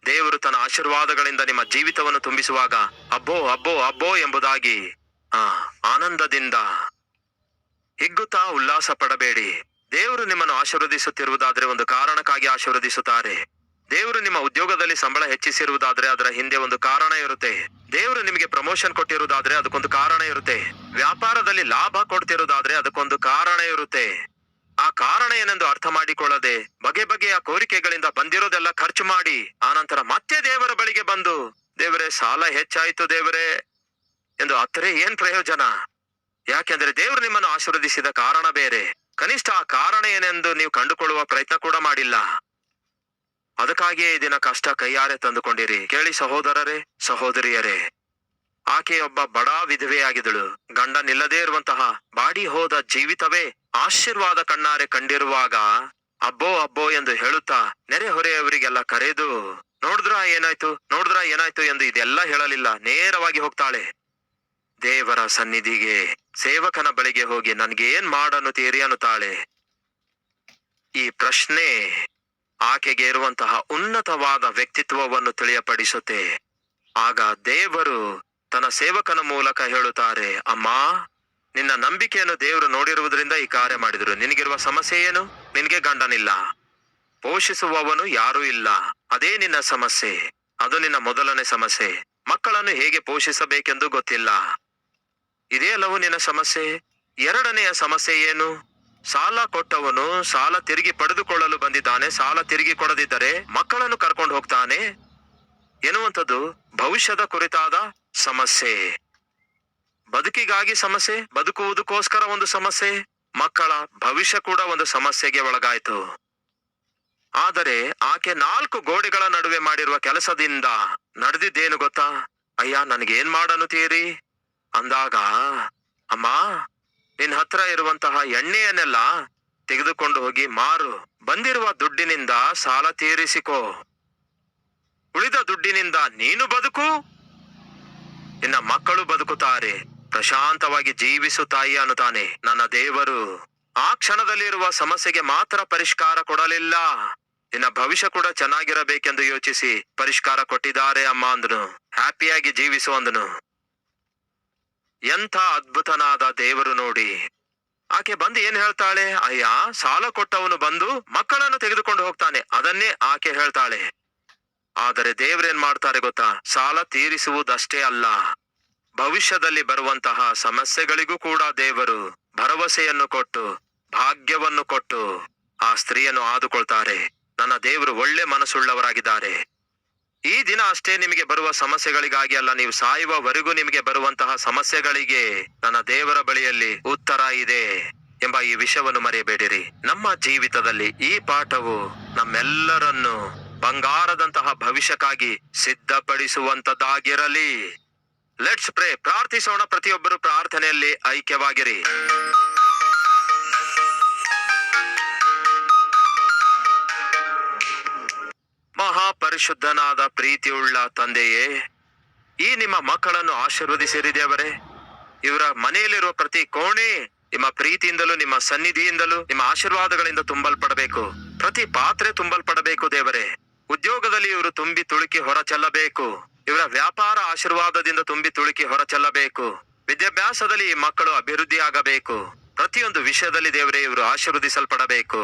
ದೇವರು ತನ್ನ ಆಶೀರ್ವಾದಗಳಿಂದ ನಿಮ್ಮ ಜೀವಿತವನ್ನು ತುಂಬಿಸುವಾಗ ಅಬ್ಬೋ ಅಬ್ಬೋ ಅಬ್ಬೋ ಎಂಬುದಾಗಿ ಆನಂದದಿಂದ ಹಿಗ್ಗುತ್ತಾ ಉಲ್ಲಾಸ ಪಡಬೇಡಿ. ದೇವರು ನಿಮ್ಮನ್ನು ಆಶೀರ್ವದಿಸುತ್ತಿರುವುದಾದ್ರೆ ಒಂದು ಕಾರಣಕ್ಕಾಗಿ ಆಶೀರ್ವದಿಸುತ್ತಾರೆ. ದೇವರು ನಿಮ್ಮ ಉದ್ಯೋಗದಲ್ಲಿ ಸಂಬಳ ಹೆಚ್ಚಿಸಿರುವುದಾದ್ರೆ ಅದರ ಹಿಂದೆ ಒಂದು ಕಾರಣ ಇರುತ್ತೆ. ದೇವರು ನಿಮಗೆ ಪ್ರಮೋಷನ್ ಕೊಟ್ಟಿರುವುದಾದ್ರೆ ಅದಕ್ಕೊಂದು ಕಾರಣ ಇರುತ್ತೆ. ವ್ಯಾಪಾರದಲ್ಲಿ ಲಾಭ ಕೊಡ್ತಿರುವುದಾದ್ರೆ ಅದಕ್ಕೊಂದು ಕಾರಣ ಇರುತ್ತೆ. ಆ ಕಾರಣ ಏನೆಂದು ಅರ್ಥ ಮಾಡಿಕೊಳ್ಳದೆ ಬಗೆ ಬಗೆಯ ಕೋರಿಕೆಗಳಿಂದ ಬಂದಿರೋದೆಲ್ಲ ಖರ್ಚು ಮಾಡಿ ಆನಂತರ ಮತ್ತೆ ದೇವರ ಬಳಿಗೆ ಬಂದು, ದೇವರೇ ಸಾಲ ಹೆಚ್ಚಾಯಿತು ದೇವರೇ ಎಂದು ಅತ್ತರೆ ಏನ್ ಪ್ರಯೋಜನ? ಯಾಕೆಂದ್ರೆ ದೇವರು ನಿಮ್ಮನ್ನು ಆಶೀರ್ವದಿಸಿದ ಕಾರಣ ಬೇರೆ. ಕನಿಷ್ಠ ಆ ಕಾರಣ ಏನೆಂದು ನೀವು ಕಂಡುಕೊಳ್ಳುವ ಪ್ರಯತ್ನ ಕೂಡ ಮಾಡಿಲ್ಲ. ಅದಕ್ಕಾಗಿಯೇ ಈ ದಿನ ಕಷ್ಟ ಕೈಯಾರೆ ತಂದುಕೊಂಡಿರಿ. ಕೇಳಿ ಸಹೋದರರೇ, ಸಹೋದರಿಯರೇ, ಆಕೆಯೊಬ್ಬ ಬಡ ವಿಧವೆಯಾಗಿದ್ದಳು. ಗಂಡನಿಲ್ಲದೇ ಇರುವಂತಹ ಬಾಡಿ ಹೋದ ಜೀವಿತವೇ ಆಶೀರ್ವಾದ ಕಣ್ಣಾರೆ ಕಂಡಿರುವಾಗ ಅಬ್ಬೋ ಅಬ್ಬೋ ಎಂದು ಹೇಳುತ್ತಾ ನೆರೆಹೊರೆಯವರಿಗೆಲ್ಲ ಕರೆದು, ನೋಡಿದ್ರಾ ಏನಾಯ್ತು ಎಂದು ಇದೆಲ್ಲ ಹೇಳಲಿಲ್ಲ. ನೇರವಾಗಿ ಹೋಗ್ತಾಳೆ ದೇವರ ಸನ್ನಿಧಿಗೆ, ಸೇವಕನ ಬಳಿಗೆ ಹೋಗಿ ನನ್ಗೇನ್ ಮಾಡನ್ನುತ್ತೀರಿ ಅನ್ನುತ್ತಾಳೆ. ಈ ಪ್ರಶ್ನೆ ಆಕೆಗೆ ಇರುವಂತಹ ಉನ್ನತವಾದ ವ್ಯಕ್ತಿತ್ವವನ್ನು ತಿಳಿಯಪಡಿಸುತ್ತೆ. ಆಗ ದೇವರು ತನ್ನ ಸೇವಕನ ಮೂಲಕ ಹೇಳುತ್ತಾರೆ, ಅಮ್ಮ, ನಿನ್ನ ನಂಬಿಕೆಯನ್ನು ದೇವರು ನೋಡಿರುವುದರಿಂದ ಈ ಕಾರ್ಯ ಮಾಡಿದ್ರು. ನಿನಗಿರುವ ಸಮಸ್ಯೆ ಏನು? ನಿನಗೆ ಗಂಡನಿಲ್ಲ, ಪೋಷಿಸುವವನು ಯಾರೂ ಇಲ್ಲ, ಅದೇ ನಿನ್ನ ಸಮಸ್ಯೆ. ಅದು ನಿನ್ನ ಮೊದಲನೇ ಸಮಸ್ಯೆ. ಮಕ್ಕಳನ್ನು ಹೇಗೆ ಪೋಷಿಸಬೇಕೆಂದು ಗೊತ್ತಿಲ್ಲ, ಇದೇ ಅಲ್ಲವೂ ನಿನ್ನ ಸಮಸ್ಯೆ. ಎರಡನೆಯ ಸಮಸ್ಯೆ ಏನು? ಸಾಲ ಕೊಟ್ಟವನು ಸಾಲ ತಿರುಗಿ ಪಡೆದುಕೊಳ್ಳಲು ಬಂದಿದ್ದಾನೆ, ಸಾಲ ತಿರುಗಿ ಕೊಡದಿದ್ದರೆ ಮಕ್ಕಳನ್ನು ಕರ್ಕೊಂಡು ಹೋಗ್ತಾನೆ ಎನ್ನುವಂಥದ್ದು ಭವಿಷ್ಯದ ಕುರಿತಾದ ಸಮಸ್ಯೆ. ಬದುಕಿಗಾಗಿ ಸಮಸ್ಯೆ, ಬದುಕುವುದಕ್ಕೋಸ್ಕರ ಒಂದು ಸಮಸ್ಯೆ, ಮಕ್ಕಳ ಭವಿಷ್ಯ ಕೂಡ ಒಂದು ಸಮಸ್ಯೆಗೆ ಒಳಗಾಯ್ತು. ಆದರೆ ಆಕೆ 4 ಗೋಡೆಗಳ ನಡುವೆ ಮಾಡಿರುವ ಕೆಲಸದಿಂದ ನಡೆದಿದ್ದೇನು ಗೊತ್ತಾ? ಅಯ್ಯ, ನನಗೇನ್ ಮಾಡನ್ನುತ್ತೀರಿ ಅಂದಾಗ, ಅಮ್ಮ, ನಿನ್ ಹತ್ರ ಇರುವಂತಹ ಎಣ್ಣೆಯನ್ನೆಲ್ಲ ತೆಗೆದುಕೊಂಡು ಹೋಗಿ ಮಾರು, ಬಂದಿರುವ ದುಡ್ಡಿನಿಂದ ಸಾಲ ತೀರಿಸಿಕೋ, ಉಳಿದ ದುಡ್ಡಿನಿಂದ ನೀನು ಬದುಕು, ನಿನ್ನ ಮಕ್ಕಳು ಬದುಕುತ್ತಾರೆ, ಪ್ರಶಾಂತವಾಗಿ ಜೀವಿಸು ತಾಯಿ ಅನ್ನುತ್ತಾನೆ. ನನ್ನ ದೇವರು ಆ ಕ್ಷಣದಲ್ಲಿರುವ ಸಮಸ್ಯೆಗೆ ಮಾತ್ರ ಪರಿಷ್ಕಾರ ಕೊಡಲಿಲ್ಲ, ನಿನ್ನ ಭವಿಷ್ಯ ಕೂಡ ಚೆನ್ನಾಗಿರಬೇಕೆಂದು ಯೋಚಿಸಿ ಪರಿಷ್ಕಾರ ಕೊಟ್ಟಿದ್ದಾರೆ ಅಮ್ಮ ಅಂದನು. ಹ್ಯಾಪಿಯಾಗಿ ಜೀವಿಸು ಅಂದನು. ಎಂಥ ಅದ್ಭುತನಾದ ದೇವರು ನೋಡಿ. ಆಕೆ ಬಂದು ಏನ್ ಹೇಳ್ತಾಳೆ? ಅಯ್ಯ, ಸಾಲ ಕೊಟ್ಟವನು ಬಂದು ಮಕ್ಕಳನ್ನು ತೆಗೆದುಕೊಂಡು ಹೋಗ್ತಾನೆ, ಅದನ್ನೇ ಆಕೆ ಹೇಳ್ತಾಳೆ. ಆದರೆ ದೇವ್ರೇನ್ ಮಾಡ್ತಾರೆ ಗೊತ್ತಾ? ಸಾಲ ತೀರಿಸುವುದಷ್ಟೇ ಅಲ್ಲ, ಭವಿಷ್ಯದಲ್ಲಿ ಬರುವಂತಹ ಸಮಸ್ಯೆಗಳಿಗೂ ಕೂಡ ದೇವರು ಭರವಸೆಯನ್ನು ಕೊಟ್ಟು ಭಾಗ್ಯವನ್ನು ಕೊಟ್ಟು ಆ ಸ್ತ್ರೀಯನ್ನು ಆದುಕೊಳ್ತಾರೆ. ನನ್ನ ದೇವರು ಒಳ್ಳೆ ಮನಸ್ಸುಳ್ಳವರಾಗಿದ್ದಾರೆ. ಈ ದಿನ ಅಷ್ಟೇ ನಿಮಗೆ ಬರುವ ಸಮಸ್ಯೆಗಳಿಗಾಗಿ ಅಲ್ಲ, ನೀವು ಸಾಯುವವರೆಗೂ ನಿಮಗೆ ಬರುವಂತಹ ಸಮಸ್ಯೆಗಳಿಗೆ ನನ್ನ ದೇವರ ಬಳಿಯಲ್ಲಿ ಉತ್ತರ ಇದೆ ಎಂಬ ಈ ವಿಷಯವನ್ನು ಮರೆಯಬೇಡಿರಿ. ನಮ್ಮ ಜೀವಿತದಲ್ಲಿ ಈ ಪಾಠವು ನಮ್ಮೆಲ್ಲರನ್ನು ಬಂಗಾರದಂತಹ ಭವಿಷ್ಯಕ್ಕಾಗಿ ಸಿದ್ಧಪಡಿಸುವಂತದ್ದಾಗಿರಲಿ. Let's pray. ಪ್ರಾರ್ಥಿಸೋಣ. ಪ್ರತಿಯೊಬ್ಬರು ಪ್ರಾರ್ಥನೆಯಲ್ಲಿ ಐಕ್ಯವಾಗಿರಿ. ಮಹಾಪರಿಶುದ್ಧನಾದ ಪ್ರೀತಿಯುಳ್ಳ ತಂದೆಯೇ, ಈ ನಿಮ್ಮ ಮಕ್ಕಳನ್ನು ಆಶೀರ್ವದಿಸಿರಿ ದೇವರೇ. ಇವರ ಮನೆಯಲ್ಲಿರುವ ಪ್ರತಿ ಕೋಣೆ ನಿಮ್ಮ ಪ್ರೀತಿಯಿಂದಲೂ ನಿಮ್ಮ ಸನ್ನಿಧಿಯಿಂದಲೂ ನಿಮ್ಮ ಆಶೀರ್ವಾದಗಳಿಂದ ತುಂಬಲ್ಪಡಬೇಕು. ಪ್ರತಿ ಪಾತ್ರೆ ತುಂಬಲ್ಪಡಬೇಕು ದೇವರೇ. ಉದ್ಯೋಗದಲ್ಲಿ ಇವರು ತುಂಬಿ ತುಳುಕಿ ಹೊರ ಚೆಲ್ಲಬೇಕು. ಇವರ ವ್ಯಾಪಾರ ಆಶೀರ್ವಾದದಿಂದ ತುಂಬಿ ತುಳುಕಿ ಹೊರಚೆಲ್ಲಬೇಕು. ವಿದ್ಯಾಭ್ಯಾಸದಲ್ಲಿ ಈ ಮಕ್ಕಳು ಅಭಿವೃದ್ಧಿ ಆಗಬೇಕು. ಪ್ರತಿಯೊಂದು ವಿಷಯದಲ್ಲಿ ದೇವರೇ ಇವರು ಆಶೀರ್ವದಿಸಲ್ಪಡಬೇಕು.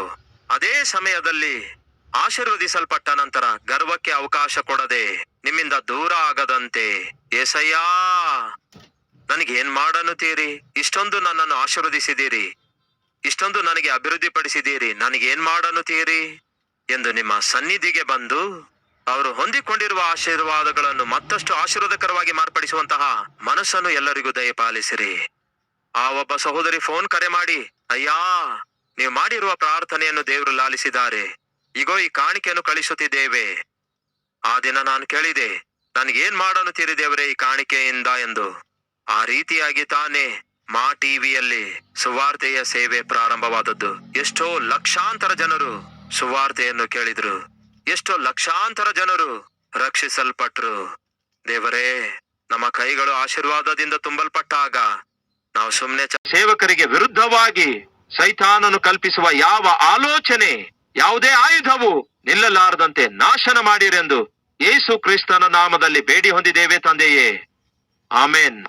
ಅದೇ ಸಮಯದಲ್ಲಿ ಆಶೀರ್ವದಿಸಲ್ಪಟ್ಟ ನಂತರ ಗರ್ವಕ್ಕೆ ಅವಕಾಶ ಕೊಡದೆ ನಿಮ್ಮಿಂದ ದೂರ ಆಗದಂತೆ, ಏಸಯ್ಯಾ ನನಗೆ ಏನ್ ಮಾಡನ್ನುತ್ತೀರಿ, ಇಷ್ಟೊಂದು ನನ್ನನ್ನು ಆಶೀರ್ವದಿಸಿದ್ದೀರಿ, ಇಷ್ಟೊಂದು ನನಗೆ ಅಭಿವೃದ್ಧಿ ಪಡಿಸಿದ್ದೀರಿ, ನನಗೇನ್ ಮಾಡನ್ನುತ್ತೀರಿ ಎಂದು ನಿಮ್ಮ ಸನ್ನಿಧಿಗೆ ಬಂದು ಅವರು ಹೊಂದಿಕೊಂಡಿರುವ ಆಶೀರ್ವಾದಗಳನ್ನು ಮತ್ತಷ್ಟು ಆಶೀರ್ವಾದಕರವಾಗಿ ಮಾರ್ಪಡಿಸುವಂತಹ ಮನಸ್ಸನ್ನು ಎಲ್ಲರಿಗೂ ದಯಪಾಲಿಸಿರಿ. ಆ ಒಬ್ಬ ಸಹೋದರಿ ಫೋನ್ ಕರೆ ಮಾಡಿ, ಅಯ್ಯಾ ನೀವು ಮಾಡಿರುವ ಪ್ರಾರ್ಥನೆಯನ್ನು ದೇವರು ಲಾಲಿಸಿದ್ದಾರೆ, ಈಗೋ ಈ ಕಾಣಿಕೆಯನ್ನು ಕಳಿಸುತ್ತಿದ್ದೇವೆ. ಆ ದಿನ ನಾನು ಕೇಳಿದೆ, ನನಗೇನ್ ಮಾಡನ್ನುತ್ತೀರಿ ದೇವರೇ ಈ ಕಾಣಿಕೆಯಿಂದ ಎಂದು. ಆ ರೀತಿಯಾಗಿ ತಾನೇ ಮಾ ಟಿವಿಯಲ್ಲಿ ಸುವಾರ್ತೆಯ ಸೇವೆ ಪ್ರಾರಂಭವಾದದ್ದು. ಎಷ್ಟೋ ಲಕ್ಷಾಂತರ ಜನರು ಸುವಾರ್ತೆಯನ್ನು ಕೇಳಿದ್ರು, ಎಷ್ಟೋ ಲಕ್ಷಾಂತರ ಜನರು ರಕ್ಷಿಸಲ್ಪಟ್ರು. ದೇವರೇ, ನಮ್ಮ ಕೈಗಳು ಆಶೀರ್ವಾದದಿಂದ ತುಂಬಲ್ಪಟ್ಟಾಗ ನಾವು ಸುಮ್ಮನೆ ಸೇವಕರಿಗೆ ವಿರುದ್ಧವಾಗಿ ಸೈತಾನನು ಕಲ್ಪಿಸುವ ಯಾವ ಆಲೋಚನೆ, ಯಾವುದೇ ಆಯುಧವು ನಿಲ್ಲಲಾರದಂತೆ ನಾಶನ ಮಾಡಿರೆಂದು ಯೇಸು ಕ್ರಿಸ್ತನ ನಾಮದಲ್ಲಿ ಬೇಡಿ ಹೊಂದಿದ್ದೇವೆ ತಂದೆಯೇ, ಆಮೇನ್.